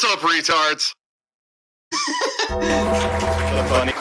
What's up, retards? So funny.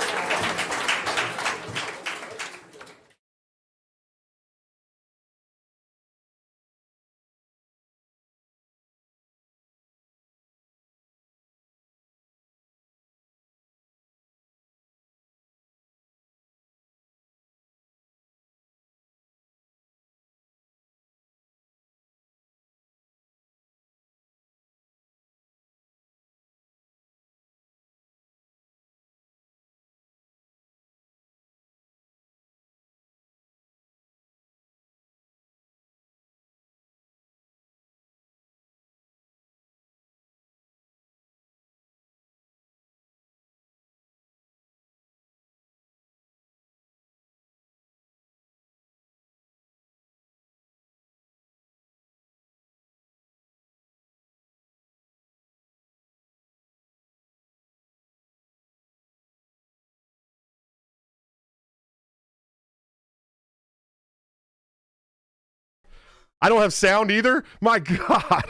I don't have sound either? My God.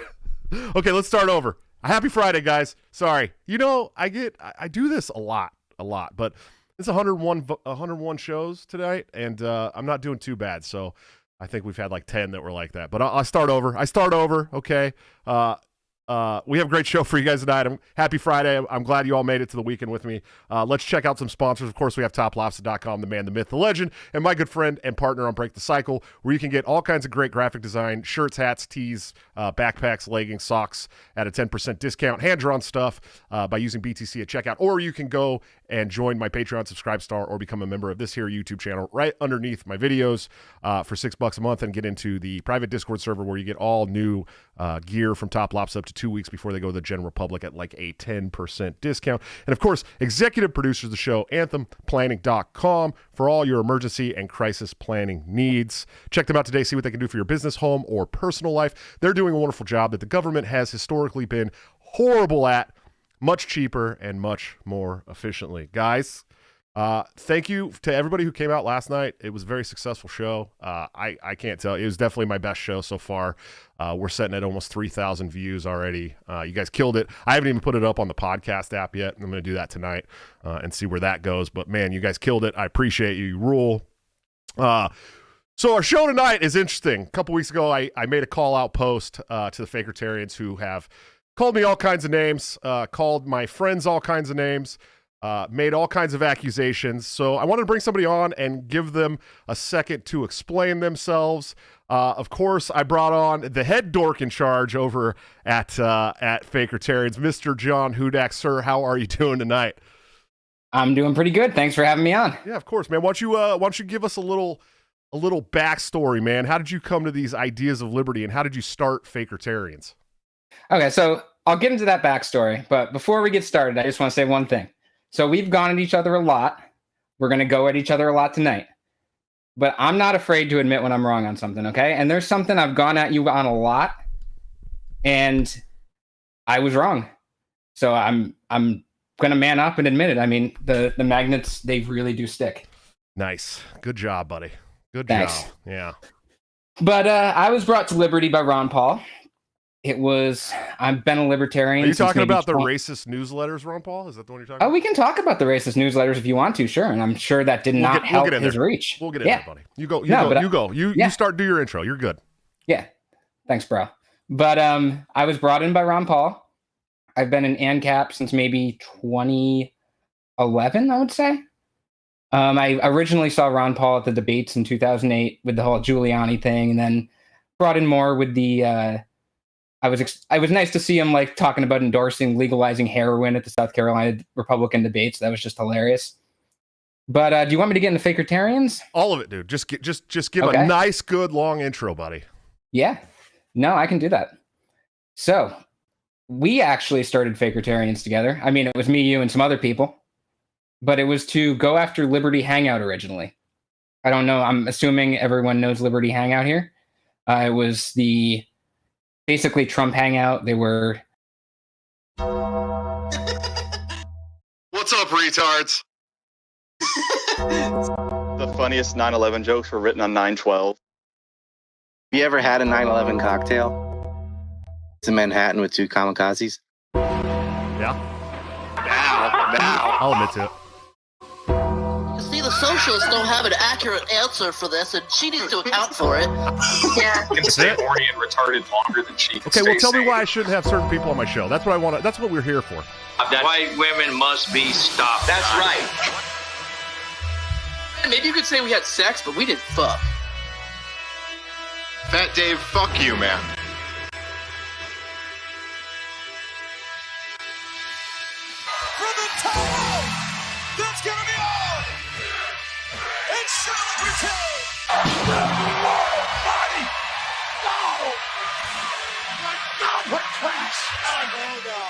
Okay, let's start over. Happy Friday, guys. Sorry. You know, I do this a lot, but it's 101 shows tonight, and I'm not doing too bad, so I think we've had like 10 that were like that. But I'll start over. Okay. We have a great show for you guys tonight. Happy Friday. I'm glad you all made it to the weekend with me. Let's check out some sponsors. Of course, we have toplobster.com, the man, the myth, the legend, and my good friend and partner on Break the Cycle, where you can get all kinds of great graphic design, shirts, hats, tees, backpacks, leggings, socks at a 10% discount, hand-drawn stuff by using BTC at checkout. Or you can go and join my Patreon Subscribe Star or become a member of this here YouTube channel right underneath my videos for $6 a month and get into the private Discord server where you get all new gear from Top Lops up to 2 weeks before they go to the general public at like a 10% discount. And of course, executive producers of the show, anthemplanning.com, for all your emergency and crisis planning needs. Check them out today, see what they can do for your business, home, or personal life. They're doing a wonderful job that the government has historically been horrible at, much cheaper and much more efficiently. Guys, thank you to everybody who came out last night. It was a very successful show. I can't tell. It was definitely my best show so far. We're sitting at almost 3,000 views already. You guys killed it. I haven't even put it up on the podcast app yet. I'm going to do that tonight and see where that goes. But, man, you guys killed it. I appreciate you. You rule. So our show tonight is interesting. A couple weeks ago, I made a call-out post to the Fakertarians who have called me all kinds of names, called my friends all kinds of names, made all kinds of accusations. So I wanted to bring somebody on and give them a second to explain themselves. Of course, I brought on the head dork in charge over at Fakertarians, Mr. John Hudak. Sir, how are you doing tonight? I'm doing pretty good. Thanks for having me on. Yeah, of course, man. Why don't you give us a little backstory, man? How did you come to these ideas of liberty, and how did you start Fakertarians? Okay, so I'll get into that backstory, but before we get started, I just want to say one thing. So we've gone at each other a lot. We're going to go at each other a lot tonight. But I'm not afraid to admit when I'm wrong on something, okay? And there's something I've gone at you on a lot, and I was wrong. So I'm going to man up and admit it. I mean, the magnets, they really do stick. Nice. Good job, buddy. Good Thanks. job. Yeah. But I was brought to liberty by Ron Paul. I've been a libertarian. Are you talking about the racist newsletters, Ron Paul? Is that the one you're talking about? Oh, we can talk about the racist newsletters if you want to, sure. And I'm sure that did not help his reach. We'll get in there, buddy. You go. You start, do your intro. You're good. Yeah. Thanks, bro. But I was brought in by Ron Paul. I've been in ANCAP since maybe 2011, I would say. I originally saw Ron Paul at the debates in 2008 with the whole Giuliani thing, and then brought in more with the... I was nice to see him like talking about endorsing legalizing heroin at the South Carolina Republican debates. That was just hilarious. But do you want me to get into Fakertarians? All of it, dude. Just give a nice, good, long intro, buddy. Yeah. No, I can do that. So we actually started Fakertarians together. I mean, it was me, you, and some other people. But it was to go after Liberty Hangout originally. I don't know. I'm assuming everyone knows Liberty Hangout here. It was basically Trump Hangout. They were... What's up, retards? The funniest 9/11 jokes were written on 9/12. You ever had a 9/11 cocktail? It's in Manhattan with two kamikazes. Now. I'll admit to it. You see, the socialists don't have an accurate answer for this, and she needs to account for it. Yeah. Can stay horny and retarded longer than she can Okay, well, stay tell me sane. why I shouldn't have certain people on my show. That's what I want. That's what we're here for. White women must be stopped. That's right. Maybe you could say we had sex, but we didn't fuck. Fat Dave, fuck you, man. From the top, that's gonna be all. And Charlotte returns. Almighty! No! My God, what clash! Oh no!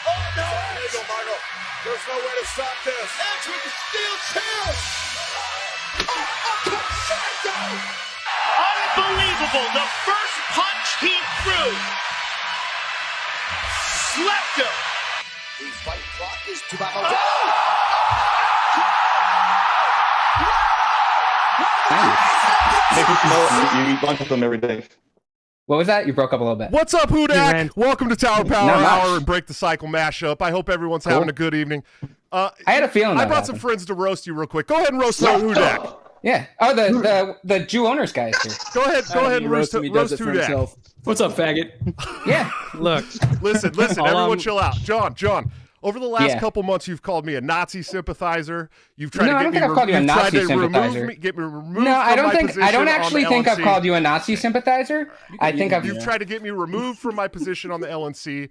Oh no! Michael, there's no way to stop this. Edge with the steel chair. Unbelievable! The first punch he threw. Slept him. The fight clock is to about You eat lunch with them every day. What was that? You broke up a little bit. What's up, Hudak? Welcome to Tower Power Not much. Hour and Break the Cycle mashup. I hope everyone's having a good evening. I had a feeling I that brought some friends to roast you real quick. Go ahead and roast Hudak. Yeah. Oh, the Jew owners guy is here. Go ahead and roast Hudak. What's up, faggot? Yeah. Look, Listen, everyone chill out. John, over the last couple months, you've called me a Nazi sympathizer. You've tried I to don't get think I've called you a Nazi sympathizer. Get me removed No, I from don't my think. I don't position actually on the think I've LNC. called you a Nazi sympathizer. I think I've. You've tried to get me removed from my position on the LNC.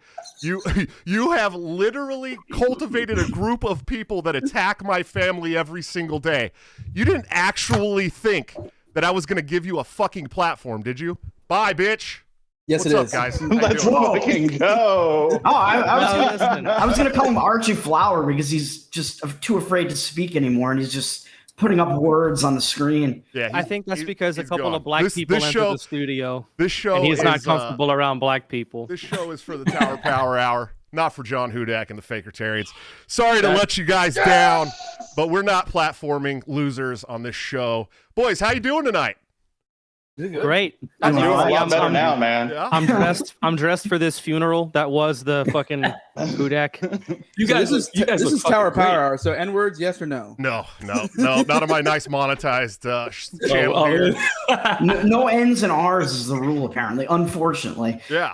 You have literally cultivated a group of people that attack my family every single day. You didn't actually think that I was going to give you a fucking platform, did you? Bye, bitch. Yes, What's it up, is. guys? Let's fucking go. Oh, I was gonna call him Archie Flower because he's just too afraid to speak anymore, and he's just putting up words on the screen. Yeah, I think that's because a couple gone. of black people entered the studio. This show and he's is not comfortable around black people. This show is for the Tower Power Hour, not for John Hudak and the Fakertarians. Sorry to let you guys down, but we're not platforming losers on this show. Boys, how you doing tonight? Great. I'm doing a lot better now, man. Yeah? I'm dressed for this funeral. That was the fucking Hudak. You guys, this is Tower great. Power Hour. So N words, yes or no? No, not on my nice monetized channel here. No N's and R's is the rule, apparently. Unfortunately. Yeah.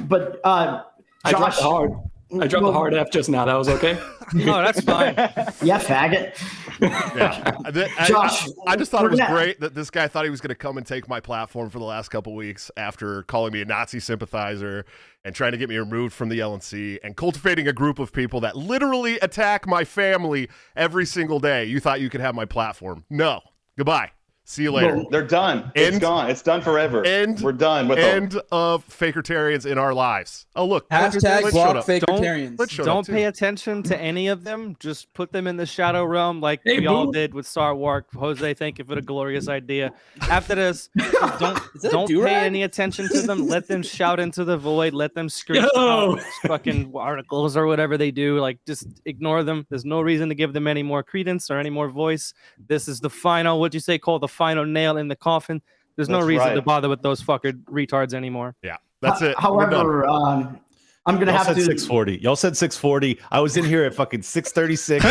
But I dropped Josh, the hard. I dropped the hard F just now. That was okay. No, that's fine. yeah, faggot. Yeah. Josh, I just thought it was we're gonna- great that this guy thought he was going to come and take my platform for the last couple weeks after calling me a Nazi sympathizer and trying to get me removed from the LNC and cultivating a group of people that literally attack my family every single day. You thought you could have my platform. No. Goodbye. See you later. They're done. It's gone. It's done forever. We're done with them. End of Fakertarians in our lives. Oh, look. Hashtag let's block shut up. Fakertarians. Don't pay attention to any of them. Just put them in the shadow realm like we all did with Star Wars. Jose, thank you for the glorious idea. After this, don't pay any attention to them. Let them shout into the void. Let them scream out fucking articles or whatever they do. Like, just ignore them. There's no reason to give them any more credence or any more voice. This is the final, what'd you say, called the final nail in the coffin. There's no reason to bother with those fucker retards anymore. Yeah, that's it. However, I'm gonna Y'all have said to 640. Y'all said 640. I was in here at fucking 636.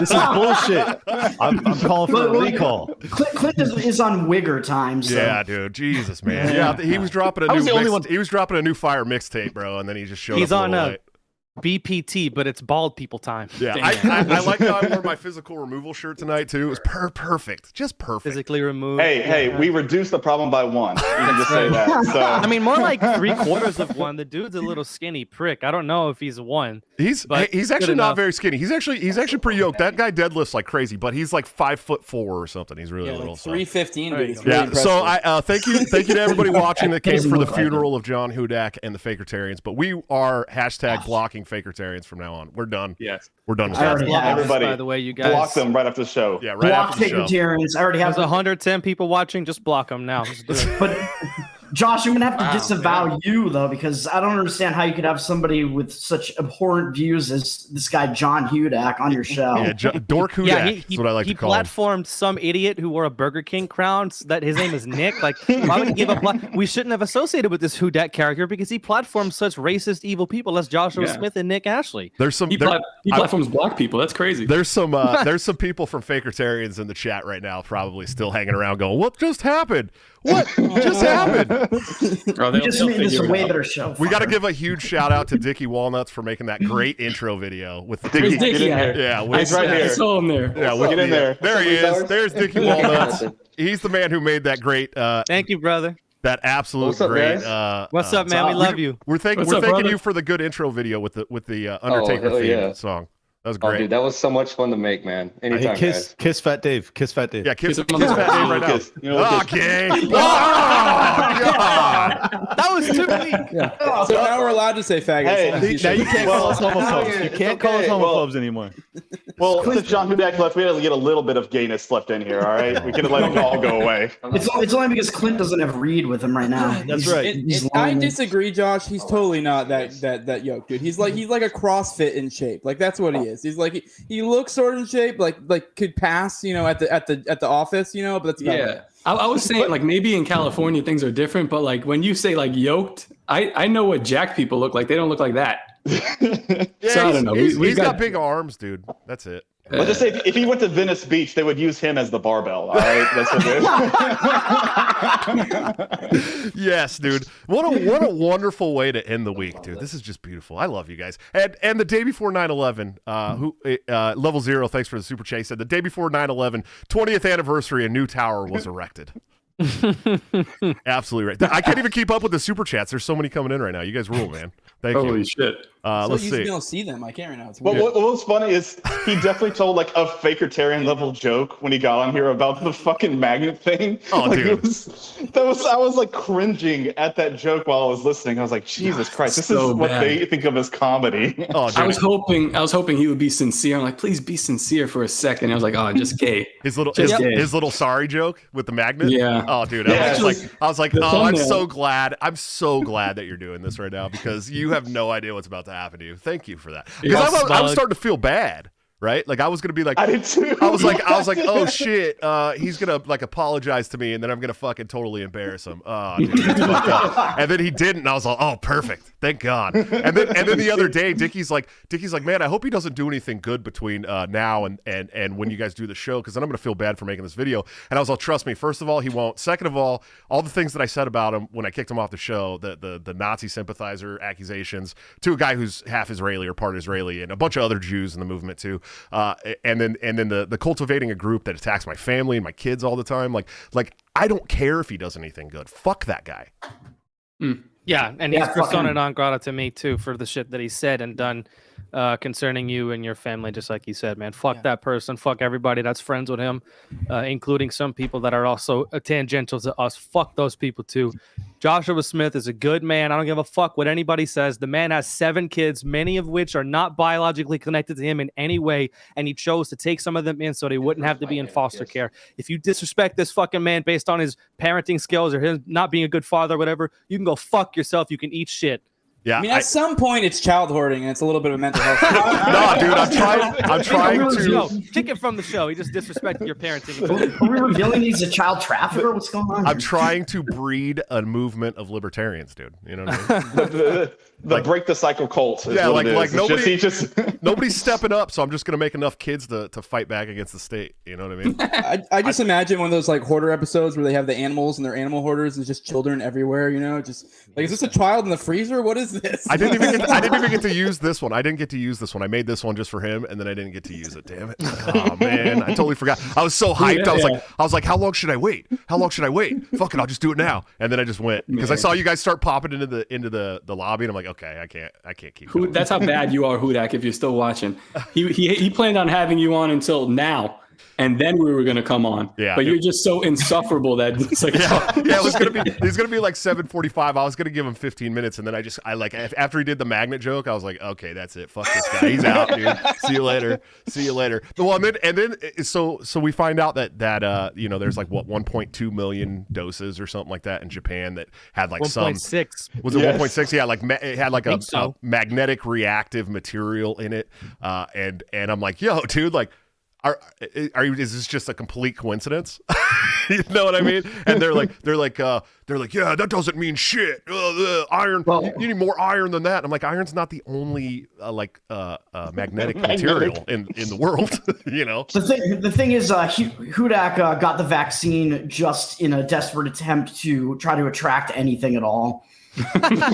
This is bullshit. I'm calling for a recall. Clint is on Wigger time. So. Yeah, dude. Jesus, man. Yeah, he was dropping a new He was dropping a new fire mixtape, bro, and then he just showed He's up on a BPT, but it's bald people time. Yeah, I like how I wore my physical removal shirt tonight too. It was perfect, just perfect. Physically removed. Hey, we reduced the problem by one. You can just say that. So I mean, more like 3/4 of one. The dude's a little skinny prick. I don't know if he's one. He's actually not very skinny. He's actually pretty yoked. That guy deadlifts like crazy, but he's like 5'4" or something. He's really little. Like 315. Dude, it's Yeah. So I thank you to everybody watching that came for the funeral of John Hudak and the Fakertarians. But we are blocking Fakertarians from now on. We're done. Yes. We're done with that. Everybody, by the way, you guys block them right after the show. Yeah, right block after the show. Fakertarians. I already have. There's 110 people watching. Just block them now. Let's do it. But Josh, I'm gonna have to disavow you though, because I don't understand how you could have somebody with such abhorrent views as this guy John Hudak on your show. Yeah, Dork Hudak. That's what I like to call him. He platformed some idiot who wore a Burger King crown. That his name is Nick. Like, why would he give up? We shouldn't have associated with this Hudak character because he platforms such racist, evil people as Joshua Smith and Nick Ashley. There's some. He platforms black people. That's crazy. There's some people from Fakertarians in the chat right now, probably still hanging around, going, "What just happened? What just happened?" We just made this a way better show. We got to give a huge shout out to Dickie Walnuts for making that great intro video with the Dickie. Yeah, He's right here. I saw him there. Yeah, we'll get in there. There he is. There's Dickie Walnuts. He's the man who made that great. Thank you, brother. That absolute What's up, great. What's up, man? We love you. We're thanking you for the good intro video with the Undertaker theme song. That was great. Dude, that was so much fun to make, man. Anytime, guys. Kiss Fat Dave. Kiss Fat Dave. Yeah, kiss Fat Dave right now. Okay. Oh, God. That was too weak. Yeah. So now we're allowed to say faggots. Hey, now you can't call us homophobes. You can't call us homophobes anymore. Well, since John Hudak left, we had to get a little bit of gayness left in here, all right? We can let it all go away. It's only because Clint doesn't have Reed with him right now. That's right. I disagree, Josh. He's totally not that yoked, dude. He's like a CrossFit in shape. Like that's what he is. He's like he looks sort of in shape, like could pass, at the office, but that's about it. I was saying like maybe in California things are different, but like when you say like yoked, I know what jacked people look like. They don't look like that. Yeah, so I don't know. He's got big arms, dude. That's it. Well, just say if he went to Venice Beach, they would use him as the barbell. All right, that's what it is. Yes, dude. What a wonderful way to end the week, dude. This is just beautiful. I love you guys. And the day before 9/11, Level Zero, thanks for the super chat. Said the day before 9/11, 20th anniversary, a new tower was erected. Absolutely right. I can't even keep up with the super chats. There's so many coming in right now. You guys rule, man. Thank you. Holy shit. Let's see. You don't see them. I can't right now. It's Well, weird. what was funny is he definitely told like a Fakertarian level joke when he got on here about the fucking magnet thing. Oh, like, dude. I was like cringing at that joke while I was listening. I was like, Jesus Christ, this so is what bad. they think of as comedy. Oh, dude. I was hoping he would be sincere. I'm like, please be sincere for a second. I was like, oh, just gay. His little sorry joke with the magnet. Yeah. Oh, dude. Yeah, I was like, the oh, I'm thumbnail. so glad that you're doing this right now because you have no idea what's about to happen to you. Thank you for that. Because I was starting to feel bad. Right? Like I was gonna be like, I did too. I was like, oh shit, he's gonna like apologize to me, and then I'm gonna fucking totally embarrass him. Oh, dude, that's fucked up. And then he didn't, and I was like, oh, perfect, thank God. And then the other day, Dickie's like, man, I hope he doesn't do anything good between now and when you guys do the show, because then I'm gonna feel bad for making this video. And I was like, trust me, first of all, he won't. Second of all the things that I said about him when I kicked him off the show, the Nazi sympathizer accusations to a guy who's half Israeli or part Israeli, and a bunch of other Jews in the movement too. And then the cultivating a group that attacks my family and my kids all the time. Like I don't care if he does anything good. Fuck that guy. Yeah, and he's persona non grata to me too for the shit that he said and done concerning you and your family, just like you said, man. Fuck that person. Fuck everybody that's friends with him, including some people that are also tangential to us. Fuck those people too. Joshua Smith is a good man. I don't give a fuck what anybody says. The man has 7 kids, many of which are not biologically connected to him in any way, and he chose to take some of them in so they wouldn't have to be in foster care. If you disrespect this fucking man based on his parenting skills or him not being a good father or whatever, you can go fuck yourself. You can eat shit. Yeah, I mean, at some point, it's child hoarding, and it's a little bit of mental health. No, dude, I'm trying to kick it from the show. He just disrespected your parenting. Are we revealing he's a child trafficker? What's going on? I'm trying to breed a movement of libertarians, dude. You know what I mean? The break the cycle cult. Yeah, like nobody's stepping up, so I'm just gonna make enough kids to fight back against the state. You know what I mean? I just imagine one of those like hoarder episodes where they have the animals and they're animal hoarders and just children everywhere. Just like, is this a child in the freezer? What is this? I didn't even get to use this one. I didn't get to use this one. I made this one just for him, and then I didn't get to use it. Damn it! Oh man, I totally forgot. I was so hyped. I was like, how long should I wait? Fuck it, I'll just do it now. And then I just went because I saw you guys start popping into the lobby, and I'm like, okay, I can't keep going. That's how bad you are, Hudak. If you're still watching, he planned on having you on until now. and then we were gonna come on. Yeah. But you're just so insufferable that it's like, it was gonna be. He's gonna be like 7:45. I was gonna give him 15 minutes, and then I like after he did the magnet joke, I was like, okay, that's it. Fuck this guy. He's out, dude. See you later. See you later. Well, and then so we find out that there's like what 1.2 million doses or something like that in Japan that had like 1.6. Was it 1.6? Yeah, like it had like a magnetic reactive material in it, and I'm like, yo, dude, like. Is this just a complete coincidence? You know what I mean? And they're like, yeah, that doesn't mean shit. Iron, you need more iron than that. I'm like, iron's not the only magnetic material in the world. You know. The thing is, Hudak got the vaccine just in a desperate attempt to try to attract anything at all. Apparently,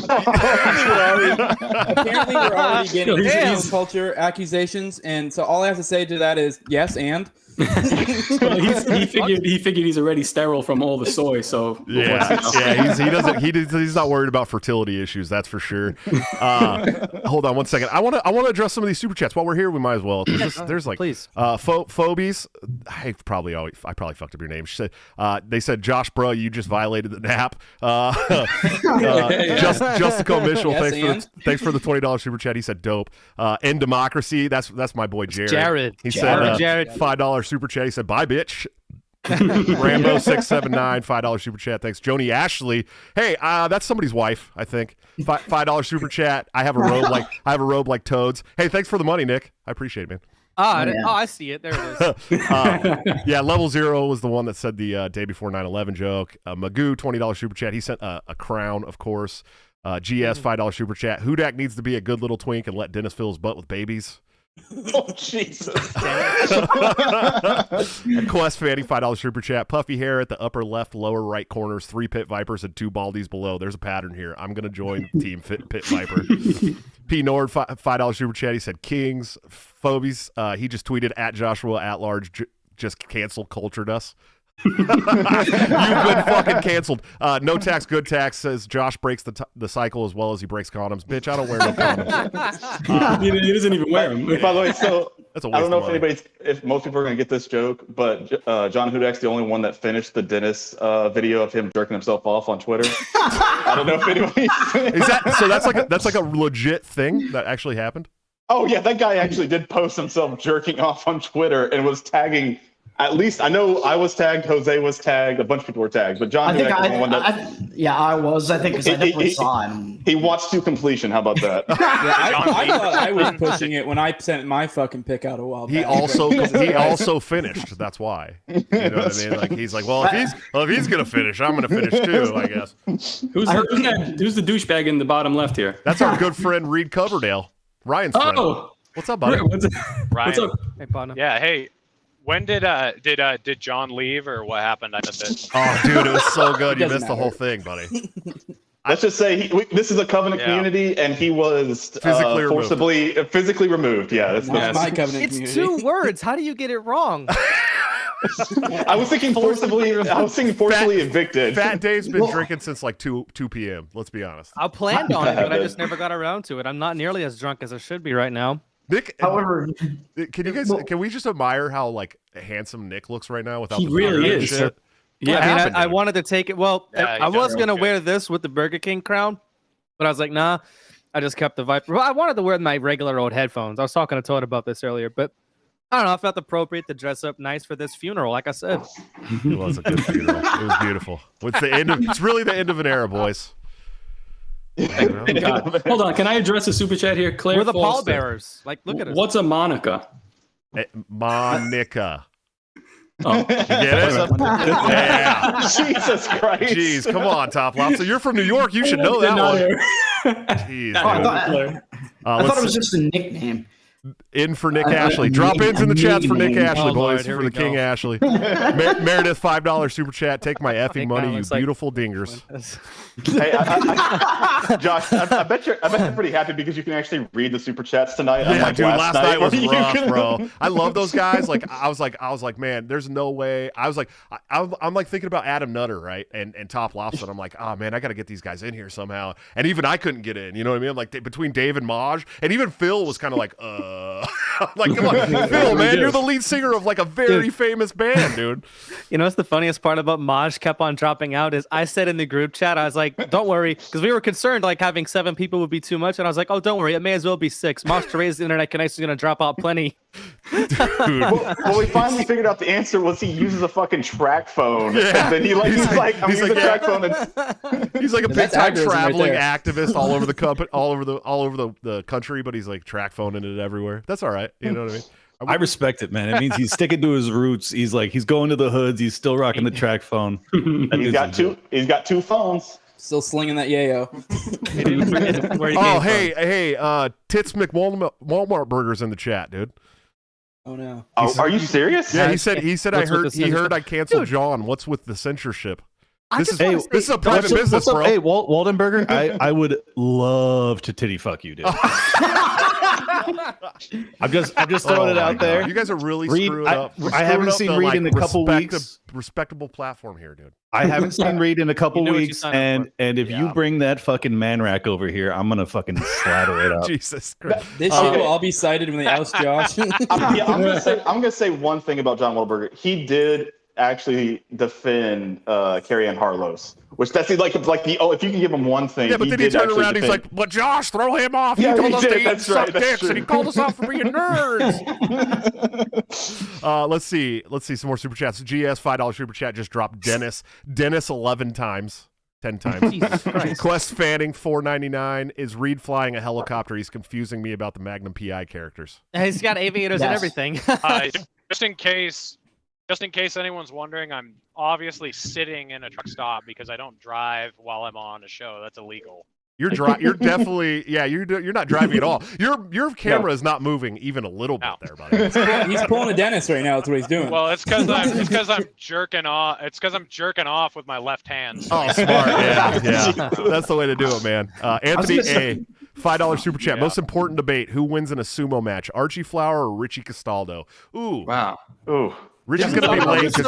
we're already getting cancel culture accusations, and so all I have to say to that is yes, and. Well, he figured he's already sterile from all the soy, so he's not worried about fertility issues, that's for sure. Hold on one second. I want to address some of these super chats while we're here. We might as well. There's like please. Phobies. I probably fucked up your name. She said they said Josh, bro, you just violated the nap. Justico Mitchell, thanks for the $20 super chat. He said dope. End democracy. That's my boy Jared. He said $5 super chat. He said bye bitch. Rambo 679 $5 super chat. Thanks. Joni Ashley. Hey, that's somebody's wife, I think. $5 super chat. I have a robe like Toads. Hey, thanks for the money, Nick. I appreciate it, man. I see it. There it is. Yeah, Level Zero was the one that said the day before 9/11 joke. Magoo, $20 super chat. He sent a crown, of course. GS, $5 super chat. Hudak needs to be a good little twink and let Dennis fill his butt with babies. Oh, Jesus. Quest Fanny, $5 super chat. Puffy hair at the upper left, lower right corners, 3 pit vipers, and 2 baldies below. There's a pattern here. I'm going to join Team Pit Viper. P. Nord, $5 super chat. He said Kings, Phobies. He just tweeted at Joshua at large, just cancel cultured us. You've been fucking canceled. No tax, good tax says Josh breaks the cycle as well as he breaks condoms. Bitch, I don't wear no condoms. He doesn't even wear them. By the way, so that's a waste I don't know of if most people are going to get this joke, but John Hudak's the only one that finished the Dennis video of him jerking himself off on Twitter. I don't know if anybody is that so. That's like a legit thing that actually happened. Oh yeah, that guy actually did post himself jerking off on Twitter and was tagging. At least I know I was tagged, Jose was tagged, a bunch of people were tagged, but John Hudak was the one that. I was. I think because I definitely saw him. He watched to completion. How about that? I thought I was pushing it when I sent my fucking pick out a while back. He also finished. That's why. You know what I mean? Like he's like, well, if he's gonna finish, I'm gonna finish too. I guess. Who's the douchebag in the bottom left here? That's our good friend Reed Coverdale, Ryan's friend. Oh, what's up, buddy? Ryan. What's up? Hey, partner. Yeah, hey. When did John leave or what happened? I missed it. Oh, dude, it was so good. You missed the whole thing, buddy. Let's just say this is a covenant community, and he was physically removed. Yeah, that's my covenant it's community. It's 2 words. How do you get it wrong? I was thinking forcibly evicted. Fat Dave's been drinking since like 2 p.m. Let's be honest. I planned on it, but I just never got around to it. I'm not nearly as drunk as I should be right now. Nick, however, can we just admire how like handsome Nick looks right now without he the really is. Shit? Yeah, I mean, I wanted to take it. Well, Yeah, I was gonna wear this with the Burger King crown, but I was like, nah. I just kept the Viper. Well, I wanted to wear my regular old headphones. I was talking to Todd about this earlier, but I don't know. I felt appropriate to dress up nice for this funeral. Like I said, it was a good funeral. It was beautiful. It's really the end of an era, boys. God. Hold on, can I address a super chat here? Claire, we're the pallbearers. Like, look at us. What's a Monica? Monica. Oh, you get it? Yeah. Jesus Christ. Jeez, come on, Top Lobster. You're from New York. You should know that one. Jeez. I thought it was just a nickname. In for Nick Ashley. Drop ins in the chats for Nick Ashley, boys. For the King Ashley. Meredith, $5 super chat. Take my effing money, you beautiful dingers. Hey, Josh, I bet you're pretty happy because you can actually read the super chats tonight. Yeah, dude, last night was rough, bro. I love those guys. Like, I was like, man, there's no way. I was like, I'm like thinking about Adam Nutter, right, and Top Lobster. I'm like, oh man, I got to get these guys in here somehow. And even I couldn't get in. You know what I mean? Like between Dave and Maj, and even Phil was kind of like, Like, come on, Phil, man, you're the lead singer of like a very famous band, dude. You know what's the funniest part about Maj kept on dropping out is I said in the group chat, I was like, don't worry, because we were concerned like having 7 people would be too much, and I was like, oh, don't worry, it may as well be 6. Maj Therese internet connection is gonna drop out plenty. Well, we finally figured out the answer was he uses a fucking track phone. Yeah. And then he's like, I'm using a track phone. And... He's like a big time traveling right activist all over the company, all over the country, but he's like track phoning it everywhere. That's all right. You know what I mean? I respect it, man. It means he's sticking to his roots. He's going to the hoods. He's still rocking the track phone. He's got 2 phones. Still slinging that yayo. Oh, hey, Tits McWalmart Burgers in the chat, dude. Oh no. Oh, are you serious? Yeah, he said I heard I canceled John. What's with the censorship? This is a private business, bro. Hey, Waldenberger, I would love to titty fuck you, dude. I'm just throwing it out there. You guys are really screwing up. I haven't seen Reed in a couple weeks. Respectable platform here, dude. I haven't seen Reed in a couple weeks, and if you bring that fucking man rack over here, I'm gonna fucking slather it up. Jesus Christ! This shit will all be cited when they oust Josh. I'm gonna say one thing about John Wahlberger. He did actually defend Carrie Ann Harlow's, which that's like the if you can give him one thing. Yeah, but then he turned around. He's like, "But Josh, throw him off. He told us to eat and suck dicks, and he called us out for being nerds." Let's see some more super chats. GS $5 super chat just dropped. Dennis 11 times. 10 times. Jesus Christ. Quest Fanning $4.99. Is Reed flying a helicopter? He's confusing me about the Magnum PI characters. He's got aviators and everything. Just in case anyone's wondering, I'm obviously sitting in a truck stop because I don't drive while I'm on a show. That's illegal. You're definitely you're not driving at all. Your camera is not moving even a little bit there, buddy. He's pulling a Dennis right now. That's what he's doing. Well, it's because I'm jerking off. It's because I'm jerking off with my left hand. Oh, smart. Yeah. That's the way to do it, man. Anthony A. $5 super chat. Most important debate: who wins in a sumo match, Archie Flower or Richie Castaldo? Ooh. Wow. Ooh. Richie's gonna be late because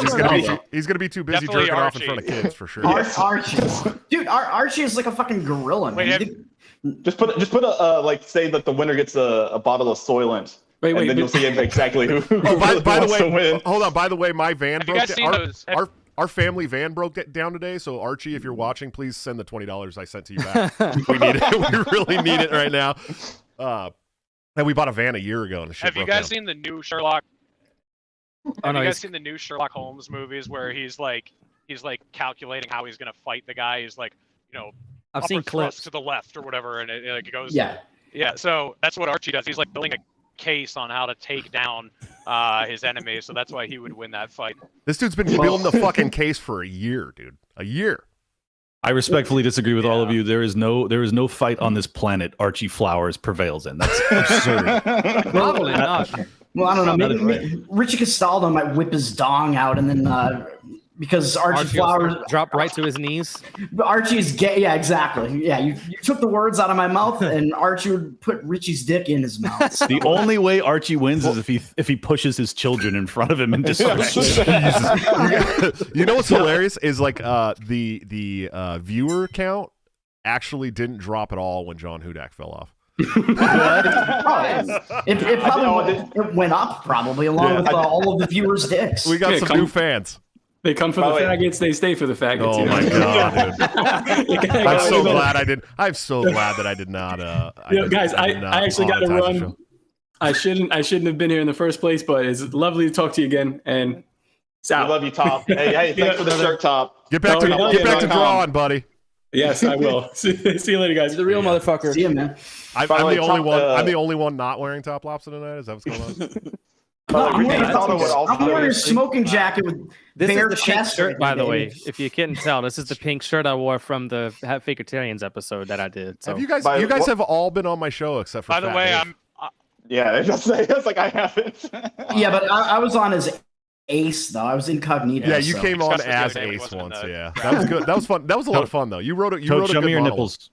he's gonna be too busy Definitely jerking off in Archie. front of kids for sure. Archie, dude, Archie is like a fucking gorilla, man. Just put a like say that the winner gets a bottle of Soylent. Wait, and then you'll see exactly who by the wants to win. way, hold on. By the way, my van Have you broke guys seen those? Our family van broke down today. So Archie, if you're watching, please send the $20 I sent to you back. We need it. We really need it right now. And we bought a van a year ago, and the shit Have you broke guys down. seen the new Sherlock? Oh, Have no, you guys he's- seen the new Sherlock Holmes movies where he's like calculating how he's gonna fight the guy? He's like, I've upper seen thrust clips. to the left or whatever, and it goes. Yeah. Yeah. So that's what Archie does. He's like building a case on how to take down his enemies. So that's why he would win that fight. This dude's been building the fucking case for a year, dude. A year. I respectfully disagree with all of you. There is no fight on this planet Archie Flowers prevails in. That's absurd. Probably not. Well, I don't know. Maybe Richie Castaldo might whip his dong out, and then because Archie Flowers drop right to his knees. Archie's gay. Yeah, exactly. Yeah, you took the words out of my mouth, and Archie would put Richie's dick in his mouth. So. The only way Archie wins is if he pushes his children in front of him and disrespects. You know what's hilarious is like the viewer count actually didn't drop at all when John Hudak fell off. It probably went up probably along with all of the viewers' dicks. We got some new fans. They come for the faggots. They stay for the faggots. Oh my god, dude! I'm so glad I did. I'm so glad that I did not. Guys, I actually got to run. I shouldn't have been here in the first place, but it's lovely to talk to you again. And I love you, Top. Hey, thanks for the shirt, Top. Get back to drawing, buddy. Yes, I will. See you later, guys. The real motherfucker. See you, man. I'm the only one. I'm the only one not wearing top lobster tonight. Is that what's going on? I'm wearing a smoking jacket with This bare is the pink chest. shirt, by the way. If you couldn't tell, this is the pink shirt I wore from the Fakertarians episode that I did. So. Have you guys have all been on my show except for. By the way, Yeah, it's like I haven't. Yeah, but I was on as Ace though. I was incognito. Yeah, you so. came on as Ace once. Yeah, that was good. That was fun. That was a lot of fun though. You wrote it. You wrote a show good me your model. nipples.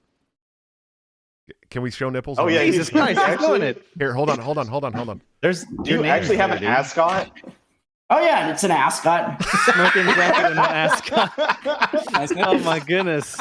Can we show nipples? Oh yeah, Jesus Christ, he's doing it. Here, hold on. Do you actually have an ascot? Oh yeah, it's an ascot. Smoking jacket and an ascot. Oh my goodness.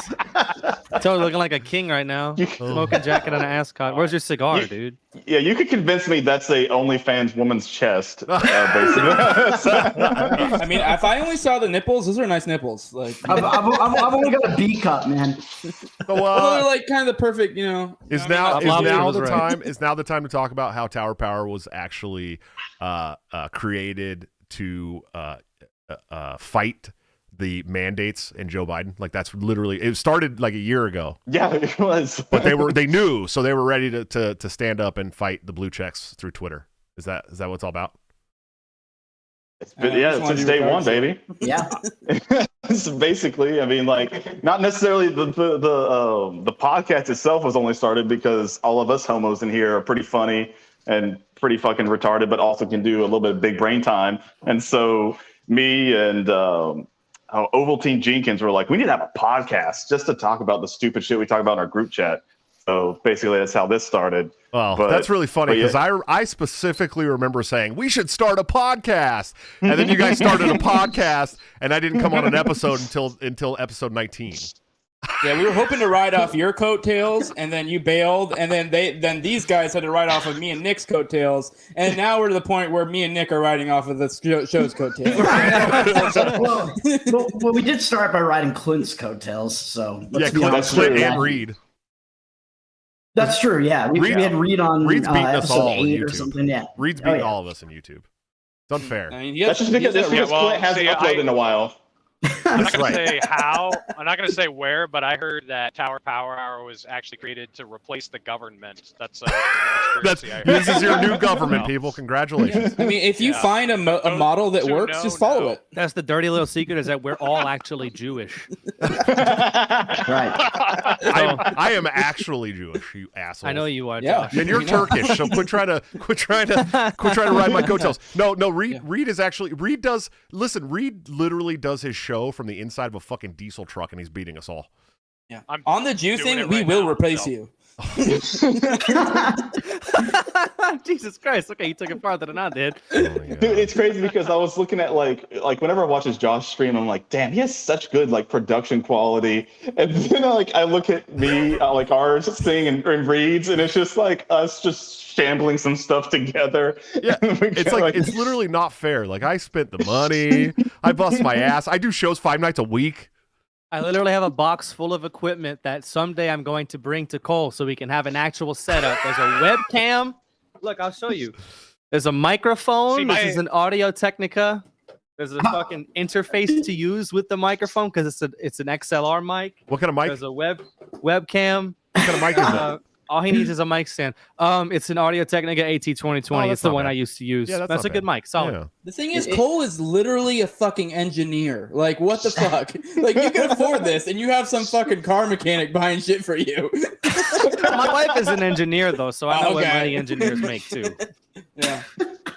Totally looking like a king right now. Smoking jacket and an ascot. Where's your cigar, dude? Yeah, you could convince me that's a OnlyFans woman's chest, basically. I mean, if I only saw the nipples, those are nice nipples. Like, I've only got a B cup, man. So, they're like kind of the perfect, Is now the time to talk about how Tower Power was actually created to fight the mandates in Joe Biden? Like that's literally it started like a year ago. Yeah, it was. But they knew, so they were ready to stand up and fight the blue checks through Twitter. Is that what it's all about? It's since day one, baby. Yeah. So basically, I mean, like, not necessarily the podcast itself was only started because all of us homos in here are pretty funny and pretty fucking retarded, but also can do a little bit of big brain time. And so me and Ovaltine Jenkins were like, we need to have a podcast just to talk about the stupid shit we talk about in our group chat. So basically, that's how this started. Well, that's really funny because I specifically remember saying we should start a podcast, and then you guys started a podcast, and I didn't come on an episode until episode 19. Yeah, we were hoping to ride off your coattails, and then you bailed, and then these guys had to ride off of me and Nick's coattails, and now we're to the point where me and Nick are riding off of the show's coattails. well, we did start by riding Clint's coattails, so Clint and Reed. That's true. Yeah, we had Reed on Reed's beating us all on YouTube YouTube. Or something. Yeah, Reed's beating all of us on YouTube. It's unfair. That's just because Clint hasn't uploaded in a while. I'm not going to say how, I'm not going to say where, but I heard that Tower Power Hour was actually created to replace the government. This is your new government, people. Congratulations. I mean, if you find a model that works, just follow it. That's the dirty little secret, is that we're all actually Jewish. Right. I am actually Jewish, you asshole. I know you are, Josh. And you're Turkish, so quit trying to ride my coattails. No, Reed is actually Reed literally does his show from the inside of a fucking diesel truck, and he's beating us all. Yeah, on the Jew thing, we will replace you. Jesus Christ! Okay, you took it farther than I did. Dude, it's crazy because I was looking at like whenever I watch his Josh stream, I'm like, damn, he has such good like production quality. And then I look at me like ours thing and Reed's, and it's just like us just shambling some stuff together. Yeah, it's literally not fair. Like I spent the money, I bust my ass. I do shows 5 nights a week. I literally have a box full of equipment that someday I'm going to bring to Cole so we can have an actual setup. There's a webcam. Look, I'll show you. There's a microphone. This is an Audio Technica. There's a fucking interface to use with the microphone because it's an XLR mic. What kind of mic? There's a webcam. What kind of mic is that? All he needs is a mic stand. It's an Audio Technica AT2020. It's the one I used to use. Yeah, that's a good mic. Solid. Yeah. The thing is, Cole is literally a fucking engineer. Like, what the fuck? Like, you can afford this, and you have some fucking car mechanic buying shit for you. My wife is an engineer, though, so I know what many engineers make, too. Yeah.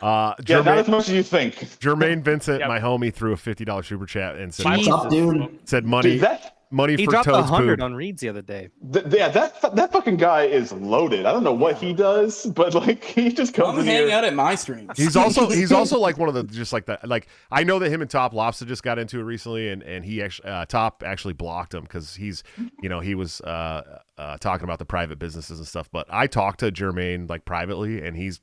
Not as much as you think. Jermaine Vincent, my homie, threw a $50 super chat and said, "What's up, dude?" Said money. Dude, money he for dropped Toad's 100 poop. on Reed's the other day. That fucking guy is loaded. I don't know what he does, but like he just comes in hang here. out at my streams. He's also like one of the just like that. Like I know that him and Top Lobster just got into it recently, and he actually Top actually blocked him because he was talking about the private businesses and stuff. But I talked to Jermaine like privately, and he's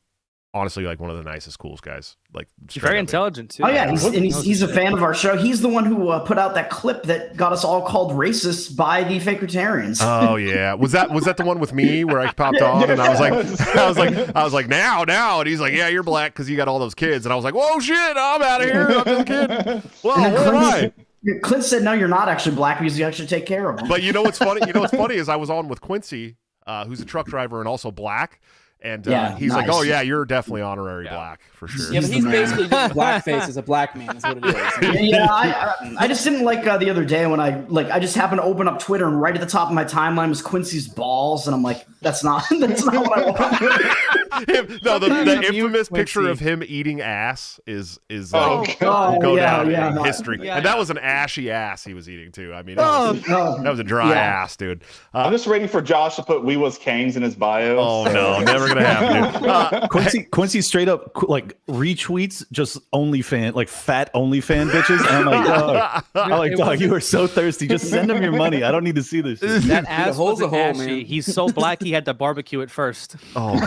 honestly like one of the nicest, coolest guys. Like very intelligent too. Oh yeah, he's a fan of our show. He's the one who put out that clip that got us all called racist by the Fakertarians. Oh yeah, was that the one with me where I popped on and I was like now, and he's like, yeah, you're black because you got all those kids, and I was like, whoa shit, I'm out of here, I'm just a kid. Well, where am I? Clint said, no, you're not actually black because you actually take care of them. But you know what's funny? Is I was on with Quincy, who's a truck driver and also black. And he's like, oh, yeah, you're definitely honorary black for sure. Yeah, but he's basically doing blackface as a black man is what it is. I just didn't like the other day when I just happened to open up Twitter and right at the top of my timeline was Quincy's balls. And I'm like, that's not what I want. The infamous picture of him eating ass is go down in history. Yeah, and that was an ashy ass he was eating too. I mean, that was a dry ass, dude. I'm just waiting for Josh to put "We was Kangs" in his bio. Oh no, never gonna happen, dude. Quincy straight up like retweets just OnlyFans, like fat OnlyFans bitches. And I'm like, dog, you are so thirsty. Just send them your money. I don't need to see this shit. That ass hole's was a hole, ashy. man. He's so black he had to barbecue it first. Oh,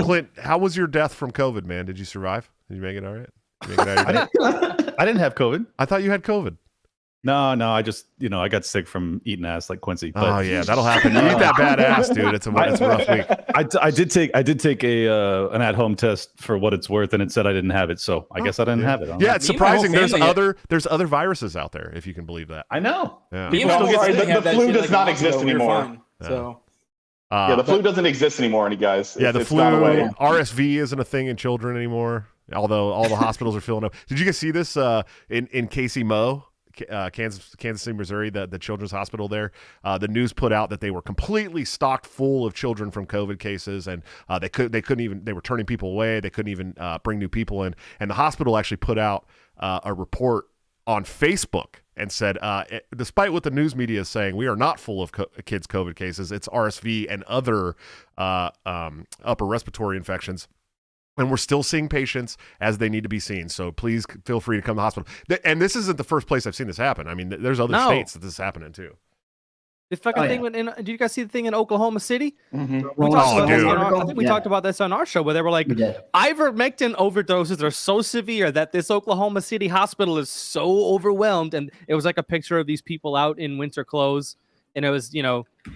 Clint, how was your death from COVID, man? Did you survive? Did you make it all right? Did you make it out of your day? I didn't have COVID. I thought you had COVID. No, I just, I got sick from eating ass like Quincy. But, Oh yeah, that'll happen. You eat that bad ass, dude. It's a rough week. I did take an at-home test for what it's worth, and it said I didn't have it. So I guess I didn't have it. Yeah, it's surprising. There's family- other viruses out there, if you can believe that. I know. Yeah. Me and my whole Don't worry, family the had that flu shit, does like, not a month exist ago. We were anymore. fine. So Yeah, the flu doesn't exist anymore, guys. Yeah, the It's flu, gone away. RSV isn't a thing in children anymore. Although all the hospitals are filling up. Did you guys see this in Casey Mo? Kansas City, Missouri, the children's hospital there. The news put out that they were completely stocked full of children from COVID cases, and they couldn't even. They were turning people away. They couldn't even bring new people in. And the hospital actually put out a report on Facebook and said, despite what the news media is saying, we are not full of kids' COVID cases. It's RSV and other upper respiratory infections. And we're still seeing patients as they need to be seen. So please feel free to come to the hospital. And this isn't the first place I've seen this happen. I mean, there's other states that this is happening too. The fucking thing did you guys see the thing in Oklahoma City? Mm-hmm. I think we talked about this on our show where they were like, ivermectin overdoses are so severe that this Oklahoma City hospital is so overwhelmed. And it was like a picture of these people out in winter clothes. And it was,